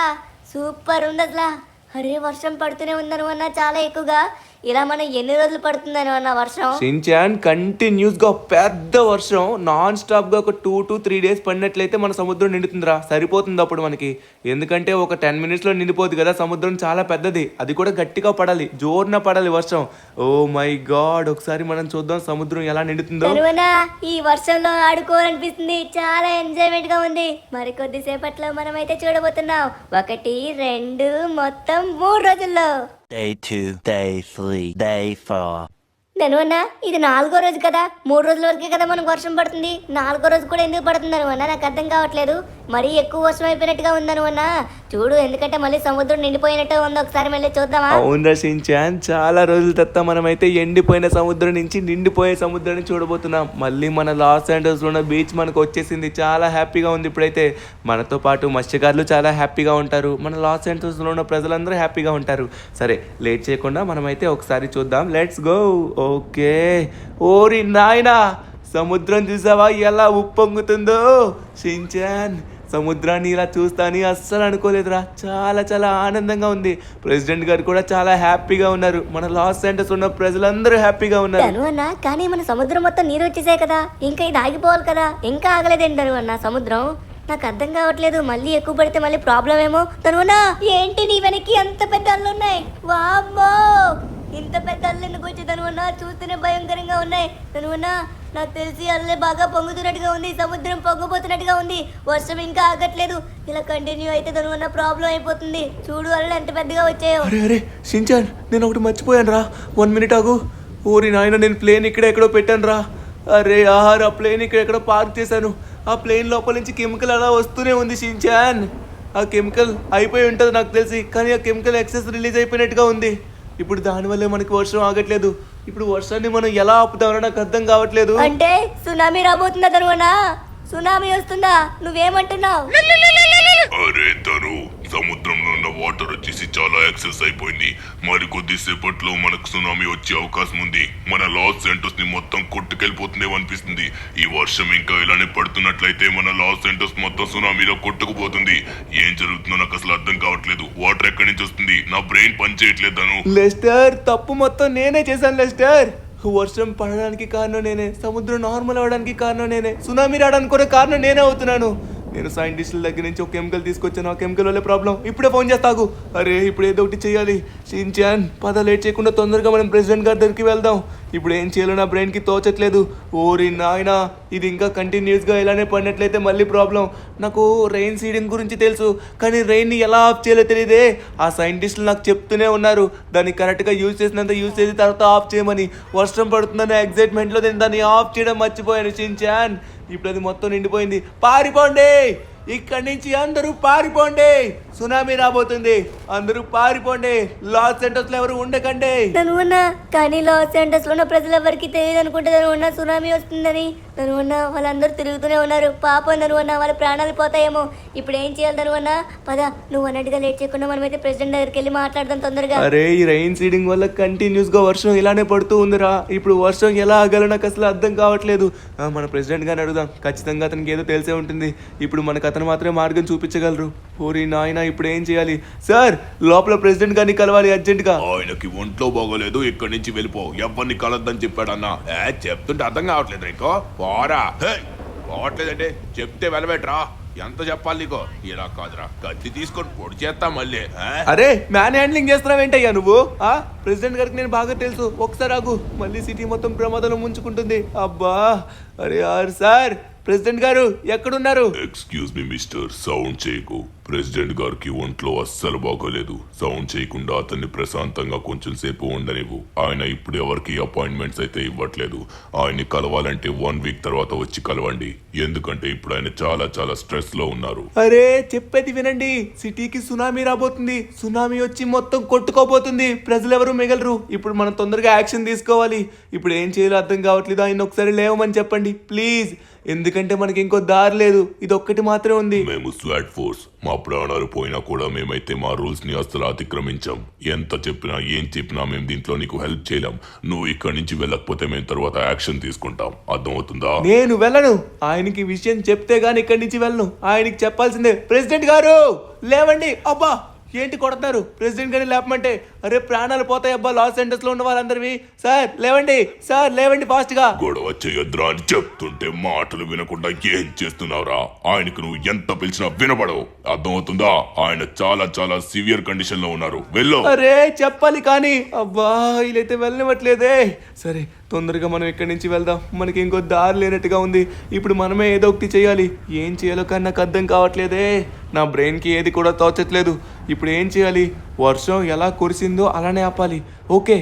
సూపర్ ఉంది అసలు. అరే వర్షం పడుతూనే ఉంది ధనువన్న, చాలా ఎక్కువగా. ఇలా మనం ఎన్ని రోజులు పడుతుందని అన్న వర్షం? షించాన్, కంటిన్యూస్ గా పెద్ద వర్షం నాన్ స్టాప్ గా ఒక 2 to 3 days పడినట్లయితే మన సముద్రం నిండుతుందిరా. సరిపోతుంది అప్పుడు మనకి. ఎందుకంటే ఒక 10 minutes లో నిండిపోదు కదా. సముద్రం చాలా పెద్దది, అది కూడా గట్టిగా పడాలి, జోరున పడాలి వర్షం. ఓ మై గాడ్, ఒకసారి మనం చూద్దాం సముద్రం ఎలా నిండుతుందో. ఈ వర్షంలో ఆడుకోవాలనిపిస్తుంది, చాలా ఎంజాయ్మెంట్ గా ఉంది. మరి కొద్దిసేపట్లో మనం అయితే చూడబోతున్నాం. 1, 2 మొత్తం 3 రోజుల్లో. Day 2, Day 3, Day 4. ధనువన్న ఇది 4గో రోజు కదా, 3 రోజుల వరకే కదా మనకు వర్షం పడుతుంది. 4గో రోజు కూడా ఎందుకు పడుతుంది ధనువన్న, నాకు అర్థం కావట్లేదు. మరీ ఎక్కువ వర్షం అయిపోయినట్టుగా ఉంది ధనువన్న. చూడు, ఎందుకంటే మళ్ళీ సముద్రం నిండిపోయినట్టు ఉంది. ఒకసారి మళ్ళీ చూద్దామా? అవును షించాన్, చాలా రోజుల తర్వాత మనమైతే ఎండిపోయిన సముద్రం నుంచి నిండిపోయే సముద్రాన్ని చూడబోతున్నాం. మళ్ళీ మన లాస్ ఏంజల్స్లో ఉన్న బీచ్ మనకు వచ్చేసింది. చాలా హ్యాపీగా ఉంది. ఇప్పుడైతే మనతో పాటు మత్స్యకారులు చాలా హ్యాపీగా ఉంటారు. మన లాస్ ఏంజల్స్లో ఉన్న ప్రజలందరూ హ్యాపీగా ఉంటారు. సరే, లేట్ చేయకుండా మనమైతే ఒకసారి చూద్దాం. Let's go. ఓకే. ఓరి నాయనా, సముద్రం చూసావా ఎలా ఉప్పొంగుతుందో? షించాన్, సముద్రాన్ని ఇలా చూస్తాని అస్సలు అనుకోలేదురా. చాలా చాలా ఆనందంగా ఉంది. ప్రెసిడెంట్ గారు కూడా చాలా హ్యాపీగా ఉన్నారు. మన లాస్ ఏంజల్స్ ఉన్న ప్రజలందరూ హ్యాపీగా ఉన్నారు. ధనువన్న, కానీ మన సముద్రం మొత్తం నీరు వచ్చేసాయి కదా, ఇంకా ఇది ఆగిపోవాలి కదా, ఇంకా ఆగలేదేంటి ధనువన్న సముద్రం? నాకు అర్థం కావట్లేదు. మళ్ళీ ఎక్కువ పడితే మళ్ళీ ప్రాబ్లం ఏమో. ధనువన్న, ఏంటి నీ వెనక్కి అంత పెద్ద అల్లు ఉన్నాయి? వామ్మో, ఇంత పెద్ద అల్లు ఎందుకు వచ్చి ధనువన్న? చూస్తేనే భయంకరంగా ఉన్నాయి. ధనువన్న, నాకు తెలిసి అల్లే బాగా పొంగుతున్నట్టుగా ఉంది. సముద్రం పొంగిపోతున్నట్టుగా ఉంది. వర్షం ఇంకా ఆగట్లేదు. ఇలా కంటిన్యూ అయితే ధనువన్న ప్రాబ్లం అయిపోతుంది. చూడు అల్లు ఎంత పెద్దగా వచ్చాయో. అరే అరే షించాన్, నేను ఒకటి మర్చిపోయాను రా. 1 మినిట్ ఆగు. ఓరి నాయన, నేను ప్లేన్ ఇక్కడ ఎక్కడో పెట్టాను రా. అరే ఆహార, ప్లేన్ ఇక్కడ ఎక్కడో పార్క్ చేశాను. ఆ ప్లేన్ లోపల నుంచి కెమికల్ అలా వస్తూనే ఉంది షించాన్. ఆ కెమికల్ అయిపోయి ఉంటుంది నాకు తెలిసి, కానీ ఆ కెమికల్ ఎక్సెస్ రిలీజ్ అయిపోయినట్టుగా ఉంది. ఇప్పుడు దానివల్లే మనకి వర్షం ఆగట్లేదు. ఇప్పుడు వర్షాన్ని మనం ఎలా ఆపుతామో నాకు అర్థం కావట్లేదు. అంటే సునామీ రాబోతుందా ధనువన్న? సునామీ వస్తుందా? నువ్వేమంటున్నావు? అరే తను, సముద్రంలో ఉన్న వాటర్ వచ్చేసి చాలా ఎక్సెస్ అయిపోయింది. మరి కొద్దిసేపట్లో మనకు సునామీ వచ్చే అవకాశం ఉంది. మన లాస్ ఏంజల్స్ ని మొత్తం కొట్టుకెళ్ళిపోతుందేమో అనిపిస్తుంది. ఈ వర్షం ఇంకా ఇలానే పడుతున్నట్లయితే మన లాస్ ఏంజల్స్ మొత్తం సునామీలో కొట్టుకుపోతుంది. ఏం జరుగుతుందో నాకు అసలు అర్థం కావట్లేదు. వాటర్ ఎక్కడి నుంచి వస్తుంది? నా బ్రెయిన్ పని చేయట్లేదను. లెస్టర్, తప్పు మొత్తం నేనే చేశాను లెస్టర్. వర్షం పడడానికి కారణం నేనే, సముద్రం నార్మల్ అవడానికి కారణం నేనే, సునామీ రావడానికి కూడా కారణం నేనే అవుతున్నాను. నేను సైంటిస్టుల దగ్గర నుంచి ఒక కెమికల్ తీసుకొచ్చాను. ఆ కెమికల్ వల్లే ప్రాబ్లం. ఇప్పుడే ఫోన్ చేస్తాగు. అరే, ఇప్పుడు ఏదో ఒకటి చేయాలి. షించాన్, పద, లేట్ చేయకుండా తొందరగా మనం ప్రెసిడెంట్ గారి దగ్గరికి వెళ్దాం. ఇప్పుడు ఏం చేయాలో నా బ్రెయిన్కి తోచట్లేదు. ఓరి నాయనా, ఇది ఇంకా కంటిన్యూస్గా ఇలానే పడినట్లయితే మళ్ళీ ప్రాబ్లం. నాకు రెయిన్ సీడింగ్ గురించి తెలుసు, కానీ రెయిన్ని ఎలా ఆఫ్ చేయాలో తెలియదే. ఆ సైంటిస్టులు నాకు చెప్తూనే ఉన్నారు దాన్ని కరెక్ట్గా యూజ్ చేసినంత యూజ్ చేసి తర్వాత ఆఫ్ చేయమని. వర్షం పడుతుందనే ఎగ్జైట్మెంట్లో నేను దాన్ని ఆఫ్ చేయడం మర్చిపోయాను షించాన్. ఇప్పుడు అది మొత్తం నిండిపోయింది. పారిపోండి, ఇక్కడి నుంచి అందరూ పారిపోండి. సునామీ రాబోతుంది, అందరూ పారిపోండి. లాస్ ఏంజల్స్ లో ఎవరు ఉండకండి. ధనువన్న, కానీ లాస్ ఏంజల్స్ లో ఉన్న ప్రజలెవరికి తెలియదు అనుకుంటే ధనువన్న సునామీ వస్తుందని. ధనువన్న, వాళ్ళందరూ తిరుగుతూనే ఉన్నారు. పాపం ధనువన్న, వాళ్ళ ప్రాణాలు పోతాయేమో. ఇప్పుడు ఏం చేయాలి ధనువన్న? పద, నువ్వు అన్నట్టుగా లేట్ చేయకుండా మనమైతే ప్రెసిడెంట్ దగ్గరికి వెళ్ళి మాట్లాడదాం తొందరగా. అరే, ఈ రైన్ సీడింగ్ వల్ల కంటిన్యూస్ గా వర్షం ఇలానే పడుతూ ఉందిరా. ఇప్పుడు వర్షం ఎలా ఆగాలో నాకు అసలు అర్థం కావట్లేదు. మన ప్రెసిడెంట్ గారిని అడుగుదాం. ఖచ్చితంగా అతనికి ఏదో తెలిసే ఉంటుంది. ఇప్పుడు మనకు అతను మాత్రమే మార్గం చూపించగలరు. ఓరి నాయన, ఇప్పుడు ఏం చేయాలి? సార్, లోపల ప్రెసిడెంట్ గారిని కలవాలి అర్జెంట్ గా. ఆయనకి ఒంట్లో బాగోలేదు, ఇక్కడి నుంచి వెళ్ళిపో. ఎవరిని కలద్దని చెప్పాడన్నా. చెప్తుంటే అర్థం కావట్లేదు నీకో. పోరా. పోవట్లేదంటే చెప్తే వెళ్ళబెట్రా. ఎంత చెప్పాలి నీకో? ఇలా కాదురా, కత్తి తీసుకొని పొడి చేస్తా మళ్ళీ. అరే, మ్యాన్ హ్యాండ్లింగ్ చేస్తున్నావేంటయ్యా నువ్వు? ప్రెసిడెంట్ గారికి నేను బాగా తెలుసు. ఒకసారి ఆగు, మళ్ళీ సిటీ మొత్తం ప్రమాదంలో ముంచుకుంటుంది. అబ్బా, అరే యార్ సార్, ప్రెసిడెంట్ గారు ఎక్కడున్నారు? ఎక్స్క్యూజ్ మీ మిస్టర్, సౌండ్ చేయకు. ప్రెసిడెంట్ గారికి ఒంట్లో అస్సలు బాగోలేదు. సౌండ్ చేయకుండా అతన్ని ప్రశాంతంగా కొంచెం సేపు ఉండనివ్వు. ఆయన ఇప్పుడు ఎవరికి అపాయింట్మెంట్స్ అయితే ఇవ్వట్లేదు. ఆయన్ని కలవాలంటే 1 వీక్ తర్వాత వచ్చి కలవండి. ఎందుకంటే ఇప్పుడు ఆయన చాలా చాలా స్ట్రెస్ లో ఉన్నారు. అరే, చెప్పేది వినండి. సిటీకి సునామీ రాబోతుంది. సునామీ వచ్చి మొత్తం కొట్టుకోబోతుంది. ప్రజలు ఎవరు మిగలరు. ఇప్పుడు మనం తొందరగా యాక్షన్ తీసుకోవాలి. ఇప్పుడు ఏం చేయాలో అర్థం కావట్లేదు. ఆయన ఒకసారి లేవమని చెప్పండి ప్లీజ్. ఎందుకంటే మనకి ఇంకో దారి లేదు. ఇది ఒక్కటి మాత్రమే ఉంది. మేము స్వాట్ ఫోర్స్. మా ప్రాణాలు పోయినా కూడా మేమైతే మా రూల్స్ ని అసలు అతిక్రమించాం. ఎంత చెప్పినా ఏం చెప్పినా మేము దీంట్లో నీకు హెల్ప్ చేయలేం. నువ్వు ఇక్కడి నుంచి వెళ్ళకపోతే మేము తర్వాత యాక్షన్ తీసుకుంటాం. అర్థమవుతుందా? నేను వెళ్ళను. ఆయనకి విషయం చెప్తే గానీ ఇక్కడి నుంచి వెళ్ళను. ఆయనకి చెప్పాల్సిందే. ప్రెసిడెంట్ గారు లేవండి. అబ్బా, ఏంటి కొడుతున్నారు? ప్రెసిడెంట్ గారిని లేపమంటే అరే ప్రాణాలు పోతాయి అబ్బా లాస్ ఏంజల్స్ లో ఉన్న వాళ్ళందరివి. సార్ లేవండి, సార్ లేవండి ఫాస్ట్ గా. గొడవ చేయొద్దురా అని చెప్తుంటే మాటలు వినకుండా ఏం చేస్తున్నావురా? ఆయనకు నువ్వు ఎంత పిలిచినా వినపడవు. అర్థమవుతుందా? ఆయన చాలా చాలా సివియర్ కండిషన్ లో ఉన్నారు. వెళ్ళు. అరే చెప్పాలి కానీ అబ్బా వీళ్ళైతే వెళ్ళనివ్వట్లేదే. సరే తొందరగా మనం ఇక్కడి నుంచి వెళ్దాం. మనకి ఇంకో దారి లేనట్టుగా ఉంది. ఇప్పుడు మనమే ఏదో ఒకటి చేయాలి. ఏం చేయాలో కానీ నాకు అర్థం కావట్లేదే. నా బ్రెయిన్కి ఏది కూడా తోచట్లేదు. ఇప్పుడు ఏం చేయాలి? వర్షం ఎలా కురిసిందో అలానే ఆపాలి. ఓకే,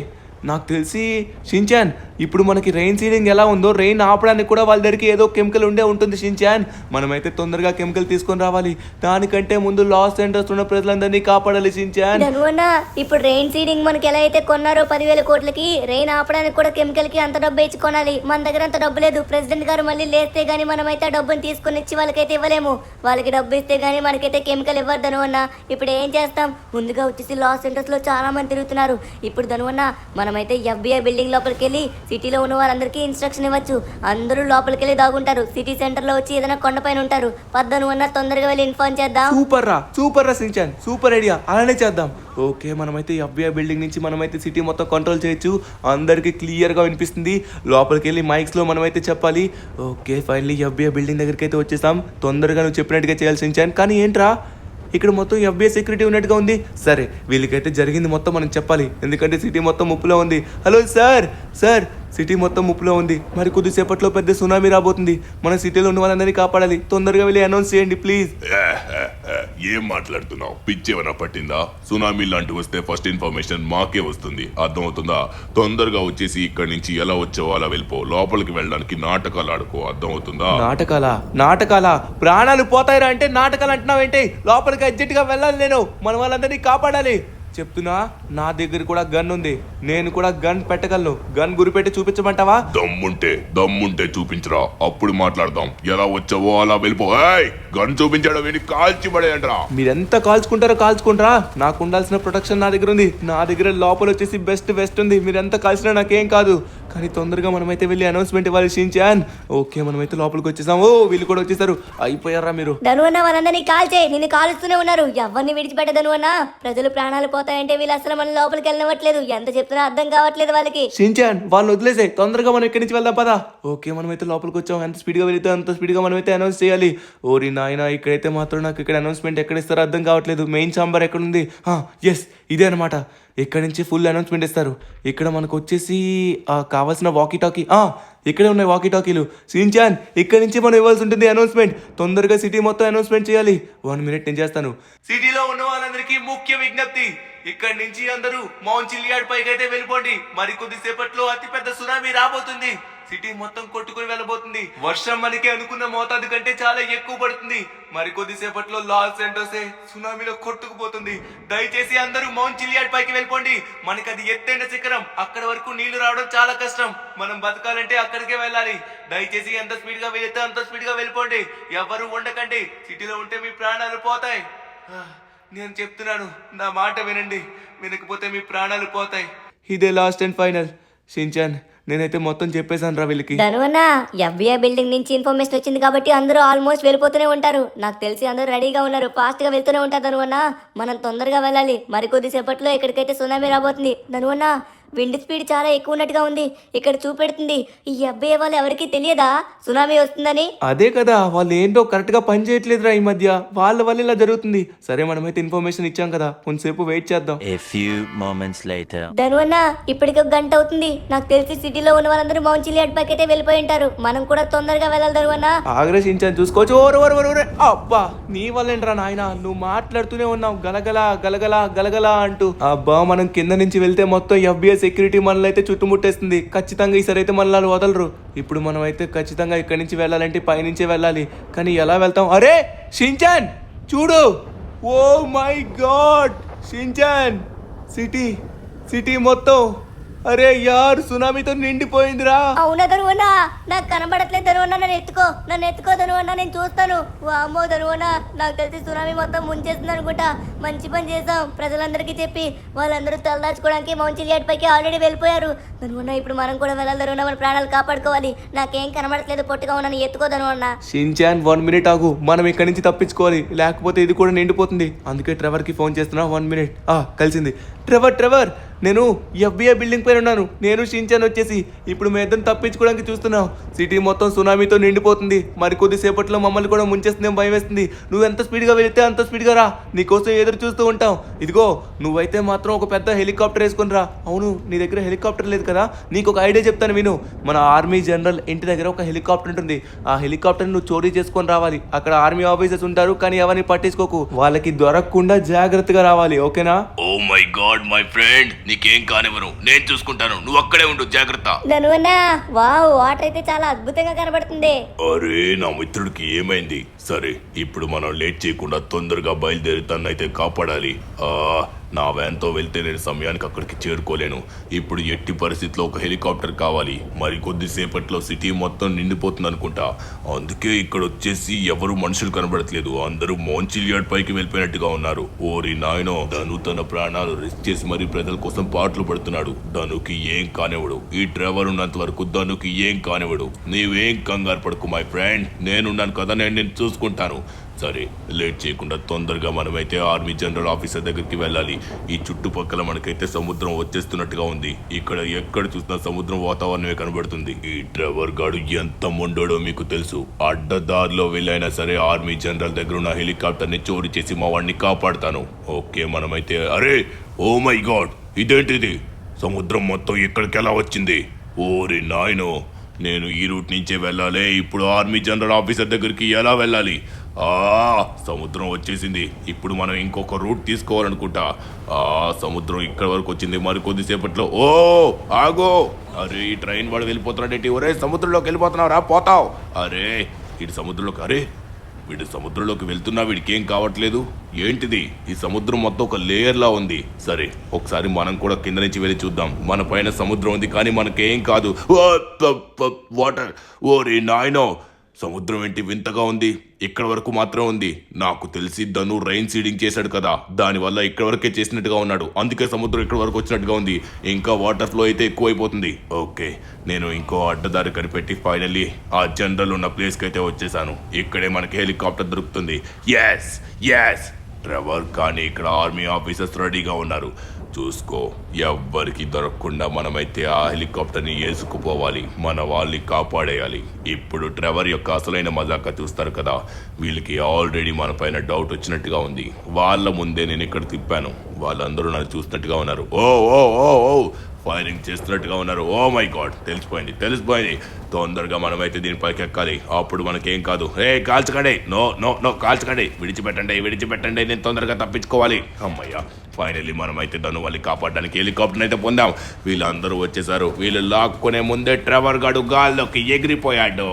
నాకు తెలిసి షించాన్ ఇప్పుడు మనకి రెయిన్ సీడింగ్ ఎలా ఉందో రెయిన్ ఆపడానికి కూడా వాళ్ళ దగ్గరికి ఏదో కెమికల్ ఉండే ఉంటుంది షిన్చాన్. మనమైతే తొందరగా కెమికల్ తీసుకొని రావాలి. దానికంటే ముందు లాస్ ఏంజల్స్ ఉన్న ప్రజలందరినీ కాపాడాలి షిన్చాన్. ధనువన్న ఇప్పుడు రెయిన్ సీడింగ్ మనకి ఎలా అయితే కొన్నారో 10,000 కోట్లకి, రెయిన్ ఆపడానికి కూడా కెమికల్ కి అంత డబ్బు ఇచ్చి కొనాలి. మన దగ్గర అంత డబ్బు లేదు. ప్రెసిడెంట్ గారు మళ్ళీ లేస్తే గానీ మనమైతే ఆ డబ్బుని తీసుకుని ఇచ్చి వాళ్ళకైతే ఇవ్వలేము. వాళ్ళకి డబ్బు ఇస్తే గానీ మనకైతే కెమికల్ ఇవ్వరు ధనువన్న. ఇప్పుడు ఏం చేస్తాం? ముందుగా వచ్చేసి లాస్ ఏంజల్స్ లో చాలా మంది తిరుగుతున్నారు. ఇప్పుడు ధనువన్న మనమైతే FBI బిల్డింగ్ లోపలికి వెళ్ళి సిటీలో ఉన్న వాళ్ళందరికీ ఇన్స్ట్రక్షన్ ఇవ్వచ్చు. అందరూ లోపలికి వెళ్ళి దాగుంటారు. సిటీ సెంటర్ లో వచ్చి ఏదైనా కొండపైన ఉంటారు. పద్దనువన్న తొందరగా వెళ్ళి ఇన్ఫార్మ్ చేద్దాం. సూపర్ రా షిన్చాన్, సూపర్ ఐడియా. అలానే చేద్దాం. ఓకే, మనమైతే FBI బిల్డింగ్ నుంచి మనమైతే సిటీ మొత్తం కంట్రోల్ చేయొచ్చు. అందరికి క్లియర్ గా వినిపిస్తుంది. లోపలికి వెళ్ళి మైక్స్ లో మనమైతే చెప్పాలి. ఓకే, ఫైనల్లీ FBI బిల్డింగ్ దగ్గరికి అయితే వచ్చేసాం. తొందరగా నువ్వు చెప్పినట్టుగా చేయాల్సి షిన్చాన్. కానీ ఏంట్రా ఇక్కడ మొత్తం FBI సెక్యూరిటీ ఉన్నట్టుగా ఉంది. సరే, వీళ్ళకైతే జరిగింది మొత్తం మనం చెప్పాలి, ఎందుకంటే సిటీ మొత్తం ముప్పులో ఉంది. హలో సార్, సిటీ మొత్తం ముప్పులో ఉంది. మరి కొద్దిసేపట్లో పెద్ద సునామీ రాబోతుంది. మన సిటీలో ఉన్న వాళ్ళందరినీ కాపాడాలి. తొందరగా వెళ్ళి అనౌన్స్ చేయండి ప్లీజ్. ఏం మాట్లాడుతున్నావు? పిచ్చి ఏమైనా పట్టిందా? సునామీ లాంటి వస్తే ఫస్ట్ ఇన్ఫర్మేషన్ మాకే వస్తుంది, అర్థమవుతుందా? తొందరగా వచ్చేసి ఇక్కడి నుంచి ఎలా వచ్చావో అలా వెళ్ళిపో. లోపలికి వెళ్ళడానికి నాటకాలు ఆడుకో, అర్థమవుతుందా? నాటకాలా? ప్రాణాలు పోతాయిరా అంటే నాటకాలు అంటున్నావేంటి? లోపలికి అర్జెంట్ గా వెళ్ళాలి. నేను మన వాళ్ళందరినీ కాపాడాలి. చెప్తున్నా, నా దగ్గర కూడా గన్ ఉంది. నేను కూడా గన్ పెట్టగలను. గన్ గురిపెట్టి చూపించమంటావా? దమ్ముంటే చూపించరా, అప్పుడు మాట్లాడదాం. ఎలా వచ్చావో అలా వెళ్ళిపో. గన్ చూపించడం విని కాల్చి పడేయండిరా. మీరెంత కాల్చుకుంటారో కాల్చుకుంటారా, నాకు ఉండాల్సిన ప్రొటెక్షన్ నా దగ్గర ఉంది. నా దగ్గర లోపల వచ్చేసి బెస్ట్ ఉంది. మీరెంత కాల్చినా నాకేం కాదు. కానీ తొందరగా మనమైతే వెళ్ళి అనౌన్స్మెంట్ ఇవ్వాలి షిన్చాన్. ఓకే, మనమైతే లోపలికి వచ్చేసాం. ఓ, వీళ్ళు కూడా వచ్చేసారు. అయిపోయారా మీరు? ధనువన్న వాళ్ళందరినీ కాల్చే, నిన్ను కాలుస్తూనే ఉన్నారు. ఎవరిని విడిచిపెట్ట ధనువన్న. ప్రజలు ప్రాణాలు పోతాయంటే వీళ్ళు అసలు మన లోపలికి వెళ్ళవట్లేదు. ఎంత చెప్తున్నా అర్థం కావట్లేదు వాళ్ళకి. షిన్చాన్, వాళ్ళని వదిలేసే. తొందరగా మనం ఇక్కడి నుంచి వెళ్దాం పదా. ఓకే, మనమైతే లోపలికి వచ్చాం. ఎంత స్పీడ్గా వెళ్తే అంత స్పీడ్గా మనమైతే అనౌన్స్ చేయాలి. ఓరి నాయన, ఇక్కడైతే మాత్రం నాకు ఇక్కడ అనౌన్స్మెంట్ ఎక్కడ ఇస్తారో అర్థం కావట్లేదు. మెయిన్ ఛాంబర్ ఎక్కడ ఉంది? ఎస్, ఇదే అనమాట. ఇక్కడ నుంచి ఫుల్ అనౌన్స్మెంట్ ఇస్తారు. ఇక్కడ మనకు వచ్చేసి కావాల్సిన వాకీ టాకీ ఇక్కడే ఉన్నాయి. వాకీ టాకీలు. షిన్చాన్, ఇక్కడ నుంచి మనం ఇవ్వాల్సి ఉంటుంది అనౌన్స్మెంట్. తొందరగా సిటీ మొత్తం అనౌన్స్మెంట్ చేయాలి. 1 మినిట్ నేను చేస్తాను. సిటీలో ఉన్న వాళ్ళందరికీ ముఖ్య విజ్ఞప్తి, ఇక్కడ నుంచి అందరూ మౌంట్ చిలియాడ్ పైకి అయితే వెళ్ళిపోండి. మరి కొద్దిసేపట్లో అతిపెద్ద సునామీ రాబోతుంది. సిటీ మొత్తం కొట్టుకుని వెళ్ళబోతుంది. వర్షం మనకి అనుకున్న మోతాదు కంటే చాలా ఎక్కువ పడుతుంది. మరి కొద్దిసేపట్లో లాస్ ఏంజల్సే సునామీలో కొట్టుకుపోతుంది. దయచేసి అందరూ మౌంట్ చిలియాడ్ పైకి వెళ్ళిపోండి. మనకి అది ఎత్తైన శిఖరం. అక్కడ వరకు నీళ్లు రావడం చాలా కష్టం. మనం బతకాలంటే అక్కడికే వెళ్ళాలి. దయచేసి ఎంత స్పీడ్ గా వెళ్తే అంత స్పీడ్ గా వెళ్ళిపోండి. ఎవరు ఉండకండి. సిటీలో ఉంటే మీ ప్రాణాలు పోతాయి. నేను చెప్తున్నాను, నా మాట వినండి. వినకపోతే మీ ప్రాణాలు పోతాయి. ఇదే లాస్ట్ అండ్ ఫైనల్. షిన్చాన్, నేనైతే మొత్తం చెప్పేశాను రా వీళ్ళకి. ధనువన్న, FBI బిల్డింగ్ నుంచి ఇన్ఫర్మేషన్ వచ్చింది కాబట్టి అందరూ ఆల్మోస్ట్ వెళ్ళిపోతూనే ఉంటారు. నాకు తెలిసి అందరూ రెడీగా ఉన్నారు. ఫాస్ట్ గా వెళ్తూనే ఉంటారు ధనువన్న. మనం తొందరగా వెళ్ళాలి. మరి కొద్దిసేపట్లో ఇక్కడికైతే సునామీ రాబోతుంది. ధనువన్న, విండ్ స్పీడ్ చాలా ఎక్కువ ఉన్నట్టుగా ఉంది. ఇక్కడ చూపెడుతుంది. ఈ FBI వాళ్ళు ఎవరికి తెలియదా సునామీ వస్తుందని? అదే కదా, వాళ్ళు ఏంటో కరెక్ట్ గా పని చేయట్లేదురా ఈ మధ్య. వాళ్ళ వల్ల ఇలా జరుగుతుంది. సరే, మనమైతే ఇన్ఫర్మేషన్ ఇచ్చాం కదా, కొంతసేపు వెయిట్ చేద్దాం. ధనువన్న, ఇప్పటికి 1 గంట అవుతుంది. నాకు తెలిసి సిటీలో ఉన్న వాళ్ళందరూ మౌంట్ చిలియాడ్ పైకి అయితే వెళ్ళిపోయి ఉంటారు. మనం కూడా తొందరగా వెళ్ళాలి ధనువన్న. ఆగ్రహించాను చూసుకోవచ్చు. ఓరే అబ్బా, నీ వల్లేంట్రా నాయన, నువ్వు మాట్లాడుతూనే ఉన్నావు గలగల అంటూ. అబ్బా, మనం కింద నుంచి వెళ్తే మొత్తం FBI సెక్యూరిటీ మనల్ని అయితే చుట్టుముట్టేస్తుంది. ఖచ్చితంగా ఈసారి అయితే మనల్ని వదలరు. ఇప్పుడు మనం అయితే ఖచ్చితంగా ఇక్కడి నుంచి వెళ్ళాలంటే పైనుంచే వెళ్ళాలి. కానీ ఎలా వెళ్తాం? అరే షిన్చాన్, చూడు. Oh my god Shinchan, city మొత్తం అరే యార్ సునామీతో నిండిపోయిందిరా. అవునా ధనువన్న, నాకు కనబడట్లేదు ధనువన్న. నన్ను ఎత్తుకో ధనువన్న, నేను చూస్తాను. వామ్మో ధనువన్న, నాకు తెలిసి సునామీ మొత్తం ముంచేస్తుంది అనుకుంటా. మంచి పని చేసాం. ప్రజలందరికీ చెప్పి వాళ్ళందరూ తలదాచుకోవడానికి మౌంట్ చిలియాడ్ పైకి ఆల్రెడీ వెళ్ళిపోయారు. ధనువన్న, ఇప్పుడు మనం కూడా వెళ్ళాలి ధనువన్న. మన ప్రాణాలు కాపాడుకోవాలి. నాకేం కనబడట్లేదు, పొట్టుగా ఉన్నాను. ఎత్తుకో ధనువన్న. షిన్చాన్, 1 మినిట్ ఆగు. మనం ఇక్కడి నుంచి తప్పించుకోవాలి, లేకపోతే ఇది కూడా నిండిపోతుంది. అందుకే ట్రెవర్ కి ఫోన్ చేస్తున్నా. 1 మినిట్. కలిసింది. ట్రెవర్, నేను FBI బిల్డింగ్ పైన ఉన్నాను. నేను షిన్చాన్ వచ్చేసి ఇప్పుడు మేము ఇద్దరం తప్పించుకోవడానికి చూస్తున్నాం. సిటీ మొత్తం సునామీతో నిండిపోతుంది. మరి కొద్దిసేపట్లో మమ్మల్ని కూడా ముంచేస్తుందేమో భయం వేస్తుంది. నువ్వు ఎంత స్పీడ్గా వెళితే అంత స్పీడ్గా రా. నీకోసం ఎదురు చూస్తూ ఉంటాం. ఇదిగో, నువ్వైతే మాత్రం ఒక పెద్ద హెలికాప్టర్ వేసుకుని రా. అవును, నీ దగ్గర హెలికాప్టర్ లేదు కదా? నీకు ఒక ఐడియా చెప్తాను విను. మన ఆర్మీ జనరల్ ఇంటి దగ్గర ఒక హెలికాప్టర్ ఉంటుంది. ఆ హెలికాప్టర్ నువ్వు చోరీ చేసుకొని రావాలి. అక్కడ ఆర్మీ ఆఫీసర్స్ ఉంటారు, కానీ ఎవరిని పట్టించుకోకు. వాళ్ళకి దొరకకుండా జాగ్రత్తగా రావాలి. ఓకేనా? Oh my god my friend, నీకేం కానివ్వను, నేను చూసుకుంటాను, నువ్వు అక్కడే ఉండు, జాగ్రత్త. ధనువన్నా వావ్, వాటర్ అయితే చాలా అద్భుతంగా కనబడుతుంది. అరే నా మిత్రుడికి ఏమైంది? సరే ఇప్పుడు మనం లేట్ చేయకుండా తొందరగా బయలుదేరి తన్నైతే కాపాడాలి. నా వ్యాన్తో వెళ్తే నేను సమయానికి అక్కడికి చేరుకోలేను. ఇప్పుడు ఎట్టి పరిస్థితిలో ఒక హెలికాప్టర్ కావాలి. మరి కొద్దిసేపట్లో సిటీ మొత్తం నిండిపోతుంది అనుకుంటా. అందుకే ఇక్కడ వచ్చేసి ఎవరు మనుషులు కనబడట్లేదు, అందరూ మోంచిలియాడ్ పైకి వెళ్ళిపోయినట్టుగా ఉన్నారు. ఓరి నాయనో, ధను తన ప్రాణాలు రిస్క్ చేసి మరీ ప్రజల కోసం పాటలు పడుతున్నాడు. ధనుకి ఏం కానివ్వడు, ఈ డ్రైవర్ ఉన్నంత వరకు ధనుకి ఏం కానివ్వడు. నీవేం కంగారు పడుకు మై ఫ్రెండ్, నేనున్నాను కదా, నేను చూసుకుంటాను. సరే లేట్ చేయకుండా తొందరగా మనమైతే ఆర్మీ జనరల్ ఆఫీసర్ దగ్గరికి వెళ్ళాలి. ఈ చుట్టుపక్కల మనకైతే సముద్రం వచ్చేస్తున్నట్టుగా ఉంది. ఇక్కడ ఎక్కడ చూసినా సముద్రం వాతావరణమే కనబడుతుంది. ఈ డ్రైవర్ గాడు ఎంత మొండోడో మీకు తెలుసు. అడ్డదారిలో వెళ్ళైనా సరే ఆర్మీ జనరల్ దగ్గర ఉన్న హెలికాప్టర్ ని చోరీ చేసి మా వాడిని కాపాడుతాను. ఓకే మనమైతే అరే ఓ మై గాడ్, ఇదేంటిది? సముద్రం మొత్తం ఇక్కడికి ఎలా వచ్చింది? ఓరి నాయనో, నేను ఈ రూట్ నుంచే వెళ్ళాలి. ఇప్పుడు ఆర్మీ జనరల్ ఆఫీసర్ దగ్గరికి ఎలా వెళ్ళాలి? సముద్రం వచ్చేసింది. ఇప్పుడు మనం ఇంకొక రూట్ తీసుకోవాలనుకుంటా. సముద్రం ఇక్కడ వరకు వచ్చింది. మరి కొద్దిసేపట్లో ఆగో, అరే ఈ ట్రైన్ వాడు వెళ్ళిపోతున్నాడేంటి? ఒరే సముద్రంలోకి వెళ్ళిపోతున్నావు రా, పోతావు. అరే ఇటు సముద్రంలోకి, అరే వీడు సముద్రంలోకి వెళ్తున్నా, వీడికి ఏం కావట్లేదు. ఏంటిది? ఈ సముద్రం మొత్తం ఒక లేయర్ లా ఉంది. సరే ఒకసారి మనం కూడా కింద నుంచి వెళ్ళి చూద్దాం. మన పైన సముద్రం ఉంది కానీ మనకేం కాదు. వాటర్, ఓరే నాయనో, సముద్రం ఏంటి వింతగా ఉంది? ఇక్కడ వరకు మాత్రం ఉంది. నాకు తెలిసి ధను రైన్ సీడింగ్ చేశాడు కదా, దానివల్ల ఇక్కడ వరకే చేసినట్టుగా ఉన్నాడు. అందుకే సముద్రం ఇక్కడ వరకు వచ్చినట్టుగా ఉంది. ఇంకా వాటర్ ఫ్లో అయితే ఎక్కువైపోతుంది. ఓకే, నేను ఇంకో అడ్డదారి కనిపెట్టి ఫైనల్లీ ఆ జనరల్ ఉన్న ప్లేస్కి అయితే వచ్చేసాను. ఇక్కడే మనకి హెలికాప్టర్ దొరుకుతుంది. ఎస్ ఎస్ ట్రెవర్, కానీ ఇక్కడ ఆర్మీ ఆఫీసర్స్ రెడీగా ఉన్నారు. చూసుకో, ఎవ్వరికి దొరకకుండా మనమైతే ఆ హెలికాప్టర్ని వేసుకుపోవాలి, మన వాళ్ళని కాపాడేయాలి. ఇప్పుడు ట్రెవర్ యొక్క అసలైన మజాకా చూస్తారు కదా. వీళ్ళకి ఆల్రెడీ మన పైన డౌట్ వచ్చినట్టుగా ఉంది. వాళ్ళ ముందే నేను ఇక్కడ తిప్పాను. వాళ్ళందరూ నన్ను చూసినట్టుగా ఉన్నారు. ఓ ఓ ఓ ఓ ఫైరింగ్ చేస్తున్నట్టుగా ఉన్నారు. ఓ మై గాడ్, తెలిసిపోయింది. తొందరగా మనమైతే దీనిపైకి ఎక్కాలి. అప్పుడు మనకేం కాదు. కాల్చకండి, నో నో నో కాల్చకండి, విడిచిపెట్టండి, నేను తొందరగా తప్పించుకోవాలి. అమ్మయ్యా, ఫైనల్లీ మనమైతే ధను వాళ్ళని కాపాడడానికి హెలికాప్టర్ అయితే పొందాం. వీళ్ళందరూ వచ్చేసారు. వీళ్ళు లాక్కునే ముందే ట్రెవర్ గాడు గాల్లోకి ఎగిరిపోయాడు.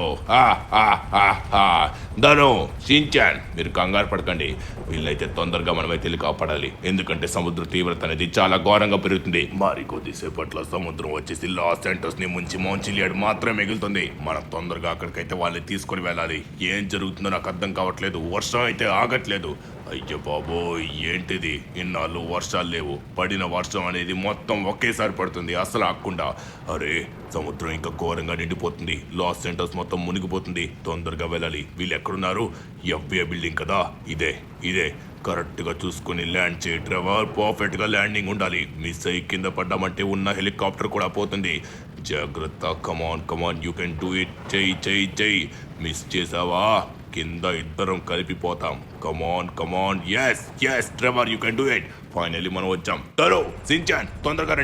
ధను, షించాన్, మీరు కంగారు పడకండి. వీళ్ళైతే తొందరగా మనమైతే వెళ్ళి కాపాడాలి. ఎందుకంటే సముద్ర తీవ్రత అనేది చాలా ఘోరంగా పెరుగుతుంది. మరి కొద్దిసేపట్లో సముద్రం వచ్చేసి లాస్ సెంటర్స్ ని ముంచి మోంచిలియాడ్ మాత్రమే మిగులుతుంది. మనం తొందరగా అక్కడికైతే వాళ్ళని తీసుకొని వెళ్ళాలి. ఏం జరుగుతుందో నాకు అర్థం కావట్లేదు. వర్షం అయితే ఆగట్లేదు. అయ్యో బాబోయ్, ఏంటిది? ఇన్నాళ్ళు వర్షాలు లేవు. పడిన వర్షం అనేది మొత్తం ఒకేసారి పడుతుంది, అసలు ఆగకుండా. అరే సముద్రం ఇంకా ఘోరంగా నిండిపోతుంది. లాస్ సెంటర్స్ మొత్తం మునిగిపోతుంది. తొందరగా వెళ్ళాలి. వీళ్ళు ఎక్కడున్నారు? ఎఫ్బిఐ బిల్డింగ్ కదా, ఇదే కరెక్ట్ గా చూసుకుని ల్యాండ్ చేయి ట్రెవర్. పర్ఫెక్ట్ గా ల్యాండింగ్ ఉండాలి. మిస్ అయ్యి కింద పడ్డామంటే ఉన్న హెలికాప్టర్ కూడా పోతుంది. జాగ్రత్త. Come on you can do it. చెయ్యి. మిస్ చేసావా, కింద ఇద్దరం కలిపిపోతాం. Come on yes Trevor, you can do it. Finally మనం వచ్చాం. తరు, షించాన్, తొందరగా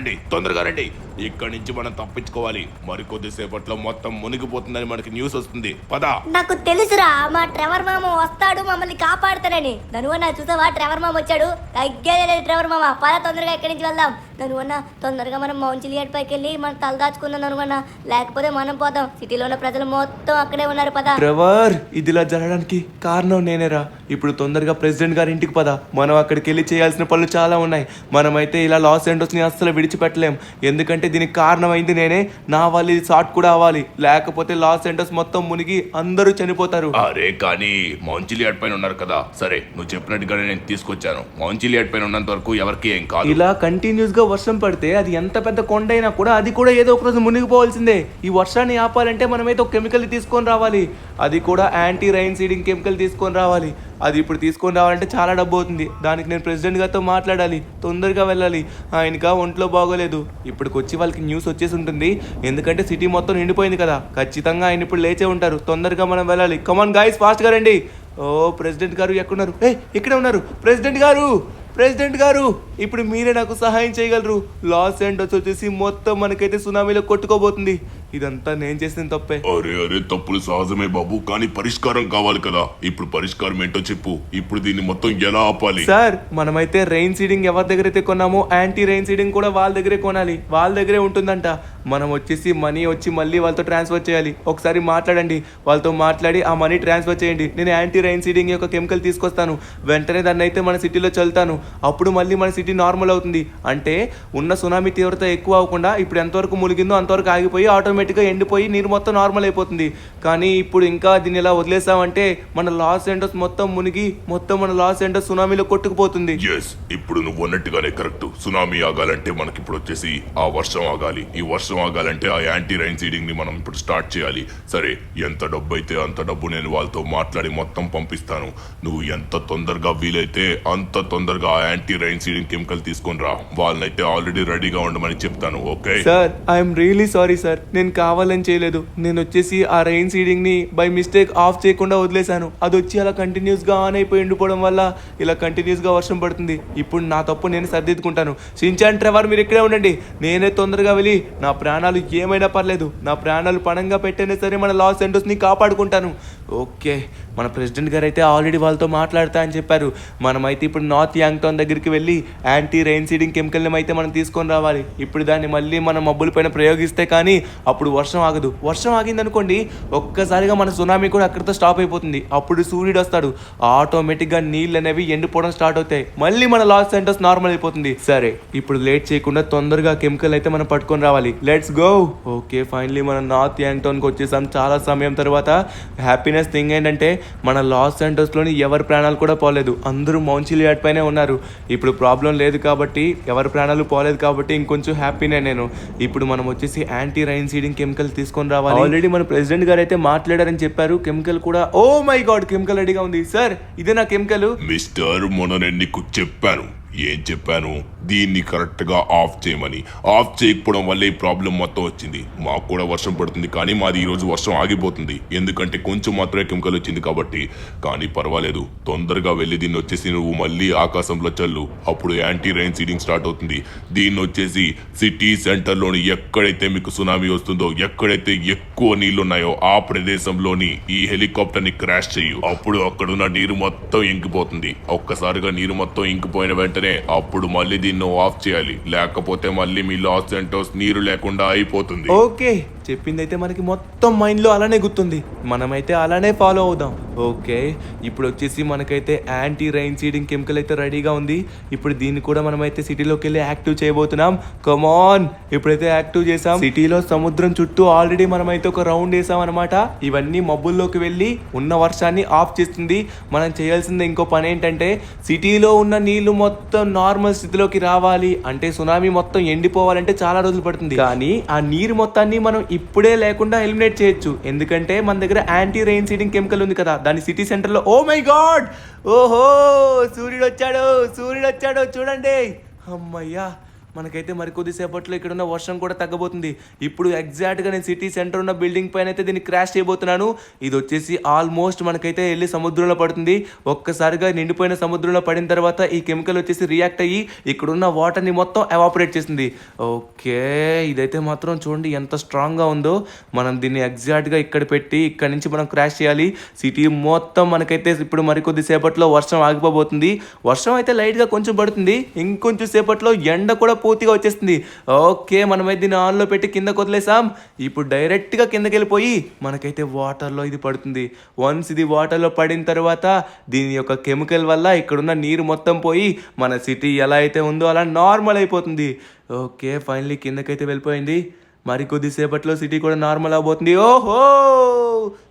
రండి. ఇక్కడి నుంచి మనం తప్పించుకోవాలి. మరి కొద్దిసేపట్లో మొత్తం మునిగిపోతుందని మనకి న్యూస్ వస్తుంది. పద. నాకు తెలుసురా, మా ట్రెవర్ మామ వస్తాడు, మమ్మల్ని కాపాడుతాడని. ధనువన్న చూసావా, ట్రెవర్ మామ వచ్చాడు. తగ్గేదే ట్రెవర్ మామ. పద తొందరగా ఇక్కడి నుంచి వెళ్దాం. ధనువన్న తొందరగా మనం మౌంచిలియాడ్ పైకి వెళ్ళి మనం తల దాచుకుందాం ధనువన్న, లేకపోతే మనం పోతాం. సిటీలో ఉన్న ప్రజలు మొత్తం అక్కడే ఉన్నారు. పద. ట్రెవర్, ఇదిలా జరగడానికి కారణం నేనేరా. ఇప్పుడు తొందరగా ప్రెసిడెంట్ గారి ఇంటికి పద. మనం అక్కడికి వెళ్ళి చేయాల్సిన పనులు చాలా ఉన్నాయి. మనమైతే ఇలా లాస్ ఏంజల్స్ ని అస్సలు విడిచిపెట్టలేం. ఎందుకంటే దీనికి కారణమైంది నేనే. నా వాళ్ళు ఇది షార్ట్ కూడా అవ్వాలి, లేకపోతే లాస్ ఏంజల్స్ మొత్తం మునిగి అందరూ చనిపోతారు. అరే కానీ మౌంచిలియాడ్ పైన ఉన్నారు కదా. సరే నువ్వు చెప్పినట్టుగానే నేను తీసుకొచ్చాను. మౌంచిలియాడ్ పైన ఉన్నంత వరకు ఎవరికి ఏం కాదు. ఇలా కంటిన్యూస్ గా వర్షం పడితే అది ఎంత పెద్ద కొండ అయినా కూడా అది కూడా ఏదో ఒక రోజు మునిగిపోవాల్సిందే. ఈ వర్షాన్ని ఆపాలంటే మనమైతే ఒక కెమికల్ తీసుకొని రావాలి. అది కూడా యాంటీ రైన్ సీడింగ్ కెమికల్ తీసుకొని రావాలి. అది ఇప్పుడు తీసుకొని రావాలంటే చాలా డబ్బు అవుతుంది. దానికి నేను ప్రెసిడెంట్ గారితో మాట్లాడాలి. తొందరగా వెళ్ళాలి. ఆయనకా ఒంట్లో బాగోలేదు. ఇప్పటికొచ్చి వాళ్ళకి న్యూస్ వచ్చేసి ఉంటుంది. ఎందుకంటే సిటీ మొత్తం నిండిపోయింది కదా, ఖచ్చితంగా ఆయన ఇప్పుడు లేచే ఉంటారు. తొందరగా మనం వెళ్ళాలి. కమాన్ గైస్, ఫాస్ట్గా రండి. ఓ ప్రెసిడెంట్ గారు ఎక్కడున్నారు? ఇక్కడే ఉన్నారు. ప్రెసిడెంట్ గారు ఇప్పుడు మీరే నాకు సహాయం చేయగలరు. లాస్ ఏంజల్స్ వచ్చేసి మొత్తం మనకైతే సునామీలో కొట్టుకోబోతుంది. ఇదంతా నేను చేసిన తప్పే. అరే అరే తప్పులు సహజమే బాబు, కానీ పరిష్కారం కావాలి కదా. ఇప్పుడు పరిష్కారం ఏంటో చెప్పు. ఇప్పుడు దీన్ని మొత్తం ఎలా ఆపాలి? సార్ మనమైతే రెయిన్ సీడింగ్ ఎవరి దగ్గర అయితే కొన్నామో యాంటీ రెయిన్ సీడింగ్ కూడా వాళ్ళ దగ్గరే కొనాలి. వాళ్ళ దగ్గరే ఉంటుందంట. మనం వచ్చేసి మనీ వచ్చి మళ్ళీ వాళ్ళతో ట్రాన్స్ఫర్ చేయాలి. ఒకసారి మాట్లాడండి, వాళ్ళతో మాట్లాడి ఆ మనీ ట్రాన్స్ఫర్ చేయండి. నేను యాంటీ రెయిన్ సీడింగ్ యొక్క కెమికల్ తీసుకొస్తాను. వెంటనే దాన్ని అయితే మన సిటీలో చల్లుతాను. అప్పుడు మళ్ళీ మన సిటీ నార్మల్ అవుతుంది. అంటే ఉన్న సునామీ తీవ్రత ఎక్కువ అవ్వకుండా ఇప్పుడు ఎంతవరకు మునిగిందో అంతవరకు ఆగిపోయి ఆటోమేటిక్గా ఎండిపోయి నీరు మొత్తం నార్మల్ అయిపోతుంది. కానీ ఇప్పుడు ఇంకా దీన్ని ఇలా వదిలేసామంటే మన లాస్ ఏంజల్స్ మొత్తం మునిగి మొత్తం మన లాస్ ఏంజల్స్ సునామీలో కొట్టుకుపోతుంది. ఎస్, ఇప్పుడు నువ్వు అన్నట్టుగానే కరెక్ట్. సునామీ ఆగాలంటే మనకి ఇప్పుడు వచ్చేసి ఆ వర్షం ఆగాలి. ఈ వర్షం ఆగాలంటే ఆ యాంటీ రైన్ సీడింగ్ ని మనం ఇప్పుడు స్టార్ట్ చేయాలి. సరే, ఎంత డబ్బు అయితే అంత డబ్బు నేను వాళ్ళతో మాట్లాడి మొత్తం పంపిస్తాను. నువ్వు ఎంత తొందరగా వీలైతే అంత తొందరగా ఆ యాంటీ రైన్ సీడింగ్ కెమికల్ తీసుకొని రా. వాళ్ళనైతే ఆల్రెడీ రెడీగా ఉండమని చెప్తాను. Okay sir, I'm really sorry sir. నేను కావాలని చేయలేదు. నేను వచ్చేసి ఆ రెయిన్ సీడింగ్ ని బై మిస్టేక్ ఆఫ్ చేయకుండా వదిలేశాను. అది వచ్చి అలా కంటిన్యూస్ గా ఆన్ అయిపోయి ఉండిపోవడం వల్ల ఇలా కంటిన్యూస్ గా వర్షం పడుతుంది. ఇప్పుడు నా తప్పు నేను సర్దిద్దుకుంటాను. షించాన్, ట్రెవర్ మీరు ఇక్కడే ఉండండి. నేనే తొందరగా వెళ్ళి నా ప్రాణాలు ఏమైనా పర్లేదు, నా ప్రాణాలు పణంగా పెట్టైనా సరే మన లాస్ ఏంజల్స్ ని కాపాడుకుంటాను. ఓకే, మన ప్రెసిడెంట్ గారు అయితే ఆల్రెడీ వాళ్ళతో మాట్లాడతా అని చెప్పారు. మనమైతే ఇప్పుడు నార్త్ యాంగ్టౌన్ దగ్గరికి వెళ్ళి యాంటీ రెయిన్ సీడింగ్ కెమికల్ని అయితే మనం తీసుకొని రావాలి. ఇప్పుడు దాన్ని మళ్ళీ మన మబ్బుల పైన ప్రయోగిస్తే కానీ అప్పుడు వర్షం ఆగదు. వర్షం ఆగింది అనుకోండి, ఒక్కసారిగా మన సునామీ కూడా అక్కడితో స్టాప్ అయిపోతుంది. అప్పుడు సూర్యుడు వస్తాడు. ఆటోమేటిక్గా నీళ్ళు అనేవి ఎండిపోవడం స్టార్ట్ అవుతాయి. మళ్ళీ మన లాస్ ఏంజల్స్ నార్మల్ అయిపోతుంది. సరే, ఇప్పుడు లేట్ చేయకుండా తొందరగా కెమికల్ అయితే మనం పట్టుకొని రావాలి. Let's go. ఓకే, ఫైనలీ మనం నార్త్ యాంగ్టౌన్కి వచ్చేసాం చాలా సమయం తర్వాత. హ్యాపీనెస్ థింగ్ ఏంటంటే మన లాస్ ఏంజల్స్లోని ఎవరి ప్రాణాలు కూడా పోలేదు. అందరూ మౌంచిలియాడ్ పైనే ఉన్నారు. ఇప్పుడు ప్రాబ్లం లేదు కాబట్టి, ఎవరి ప్రాణాలు పోలేదు కాబట్టి ఇంకొంచెం హ్యాపీనే నేను. ఇప్పుడు మనం వచ్చేసి యాంటీ రైన్ సీడింగ్ కెమికల్ తీసుకొని రావాలి. ఆల్రెడీ మన ప్రెసిడెంట్ గారు అయితే మాట్లాడారని చెప్పారు. కెమికల్ కూడా, ఓ మై గాడ్, కెమికల్ రెడీగా ఉంది. సార్, ఇదే నా కెమికల్. మిస్టర్, మొన్న నేను నీకు చెప్పాను. ఏం చెప్పాను? దీన్ని కరెక్ట్ గా ఆఫ్ చేయమని. ఆఫ్ చేయకపోవడం వల్ల ఈ ప్రాబ్లం మొత్తం వచ్చింది. మాకు కూడా వర్షం పడుతుంది, కానీ మాది ఈ రోజు వర్షం ఆగిపోతుంది. ఎందుకంటే కొంచెం మాత్రమే కెమికల్ వచ్చింది కాబట్టి. కానీ పర్వాలేదు, తొందరగా వెళ్ళి దీన్ని వచ్చేసి నువ్వు మళ్ళీ ఆకాశంలో చల్లు. అప్పుడు యాంటీ రైన్ సీడింగ్ స్టార్ట్ అవుతుంది. దీన్ని వచ్చేసి సిటీ సెంటర్లోని ఎక్కడైతే మీకు సునామీ వస్తుందో, ఎక్కడైతే ఎక్కువ నీళ్లున్నాయో ఆ ప్రదేశంలోని ఈ హెలికాప్టర్ ని క్రాష్ చెయ్యు. అప్పుడు అక్కడున్న నీరు మొత్తం ఇంకిపోతుంది. ఒక్కసారిగా నీరు మొత్తం ఇంకిపోయిన వెంటనే అప్పుడు మళ్ళీ దీన్ని ఆఫ్ చేయాలి. లేకపోతే మళ్ళీ మీ లాస్ ఏంజల్స్ నీరు లేకుండా అయిపోతుంది. ఓకే, చెప్పిందైతే మనకి మొత్తం మైండ్లో అలానే గుర్తుంది. మనమైతే అలానే ఫాలో అవుదాం. ఓకే, ఇప్పుడు వచ్చేసి మనకైతే యాంటీ రైన్ సీడింగ్ కెమికల్ అయితే రెడీగా ఉంది. ఇప్పుడు దీన్ని కూడా మనమైతే సిటీలోకి వెళ్ళి యాక్టివ్ చేయబోతున్నాం. కమాన్, ఇప్పుడైతే యాక్టివ్ చేసాం. సిటీలో సముద్రం చుట్టూ ఆల్రెడీ మనమైతే ఒక రౌండ్ వేసాం అనమాట. ఇవన్నీ మబ్బుల్లోకి వెళ్ళి ఉన్న వర్షాన్ని ఆఫ్ చేస్తుంది. మనం చేయాల్సింది ఇంకో పని ఏంటంటే, సిటీలో ఉన్న నీళ్లు మొత్తం నార్మల్ స్థితిలోకి రావాలి అంటే, సునామీ మొత్తం ఎండిపోవాలంటే చాలా రోజులు పడుతుంది. కానీ ఆ నీరు మొత్తాన్ని మనం ఇప్పుడే లేకుండా ఎలిమినేట్ చేయొచ్చు. ఎందుకంటే మన దగ్గర యాంటీ రెయిన్ సీడింగ్ కెమికల్ ఉంది కదా, దాని సిటీ సెంటర్లో. ఓ మై గాడ్, ఓహో, సూర్యుడు వచ్చాడు చూడండి. అమ్మయ్యా, మనకైతే మరి కొద్దిసేపట్లో ఇక్కడ ఉన్న వర్షం కూడా తగ్గబోతుంది. ఇప్పుడు ఎగ్జాక్ట్గా నేను సిటీ సెంటర్ ఉన్న బిల్డింగ్ పైన అయితే దీన్ని క్రాష్ చేయబోతున్నాను. ఇది వచ్చేసి ఆల్మోస్ట్ మనకైతే వెళ్ళి సముద్రంలో పడుతుంది. ఒక్కసారిగా నిండిపోయిన సముద్రంలో పడిన తర్వాత ఈ కెమికల్ వచ్చేసి రియాక్ట్ అయ్యి ఇక్కడున్న వాటర్ని మొత్తం ఎవాపరేట్ చేసింది. ఓకే, ఇదైతే మాత్రం చూడండి ఎంత స్ట్రాంగ్గా ఉందో. మనం దీన్ని ఎగ్జాక్ట్గా ఇక్కడ పెట్టి ఇక్కడ నుంచి మనం క్రాష్ చేయాలి. సిటీ మొత్తం మనకైతే ఇప్పుడు మరికొద్ది సేపట్లో వర్షం ఆగిపోబోతుంది. వర్షం అయితే లైట్గా కొంచెం పడుతుంది. ఇంకొంచెం సేపట్లో ఎండ కూడా పూర్తిగా వచ్చేస్తుంది. ఓకే, మనమైతే దీన్ని ఆన్లో పెట్టి కిందకు వదిలేసాం. ఇప్పుడు డైరెక్ట్గా కిందకి వెళ్ళిపోయి మనకైతే వాటర్లో ఇది పడుతుంది. వన్స్ ఇది వాటర్లో పడిన తర్వాత దీని యొక్క కెమికల్ వల్ల ఇక్కడున్న నీరు మొత్తం పోయి మన సిటీ ఎలా అయితే ఉందో అలా నార్మల్ అయిపోతుంది. ఓకే, ఫైనలీ కిందకైతే వెళ్ళిపోయింది. మరి కొద్దిసేపట్లో సిటీ కూడా నార్మల్ అవబోతుంది. ఓహో,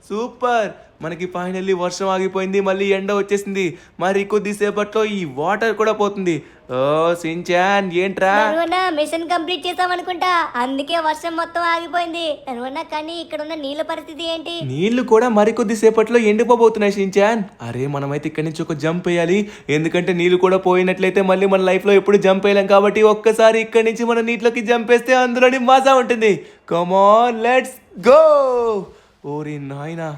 సూపర్, మనకి ఫైనల్లీ వర్షం ఆగిపోయింది. మళ్ళీ ఎండ వచ్చేసింది. మరి కొద్దిసేపట్లో ఈ వాటర్ కూడా పోతుంది. ఓ సించాన్, ఏంట్రా? మిషన్ కంప్లీట్ చేసాం అనుకుంటా, అందుకే వర్షం మొత్తం ఆగిపోయింది. కానీ ఇక్కడ ఉన్న నీళ్ళ పరిస్థితి ఏంటి? నీళ్లు కూడా మరికొద్ది సేపట్లో ఎండిపోబోతున్నాయి షించాన్. అరే, మనమైతే ఇక్కడి నుంచి ఒక జంప్ వేయాలి. ఎందుకంటే నీళ్లు కూడా పోయినట్లయితే మళ్ళీ మన లైఫ్ లో ఎప్పుడు జంప్ వేయలేం. కాబట్టి ఒక్కసారి ఇక్కడి నుంచి మనం నీటిలోకి జంప్ వేస్తే అందులోని మజా ఉంటుంది. కమాన్, లెట్స్ గో. ఓరి నాయనా,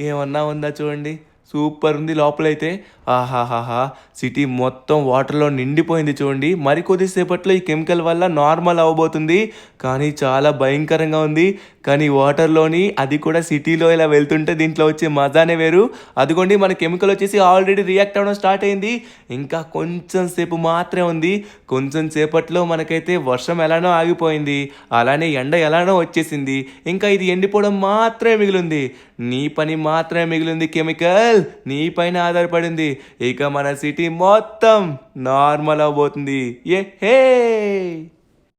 ఏమన్నా ఉందా చూడండి. సూపర్ ఉంది లోపలైతే. ఆహాహాహా, సిటీ మొత్తం వాటర్లో నిండిపోయింది చూడండి. మరి కొద్దిసేపట్లో ఈ కెమికల్ వల్ల నార్మల్ అవ్వబోతుంది, కానీ చాలా భయంకరంగా ఉంది. కానీ వాటర్లోని అది కూడా సిటీలో ఇలా వెళ్తుంటే దీంట్లో వచ్చే మజానే వేరు. అదిగోండి మన కెమికల్ వచ్చేసి ఆల్రెడీ రియాక్ట్ అవ్వడం స్టార్ట్ అయింది. ఇంకా కొంచెం సేపు మాత్రమే ఉంది. కొంచెం సేపట్లో మనకైతే వర్షం ఎలానో ఆగిపోయింది, అలానే ఎండ ఎలానో వచ్చేసింది. ఇంకా ఇది ఎండిపోవడం మాత్రమే మిగిలింది. నీ పని మాత్రమే మిగిలింది కెమికల్, నీ పైన ఆధారపడింది. ఇక మన సిటీ మొత్తం నార్మల్ అవబోతుంది. ఏ హే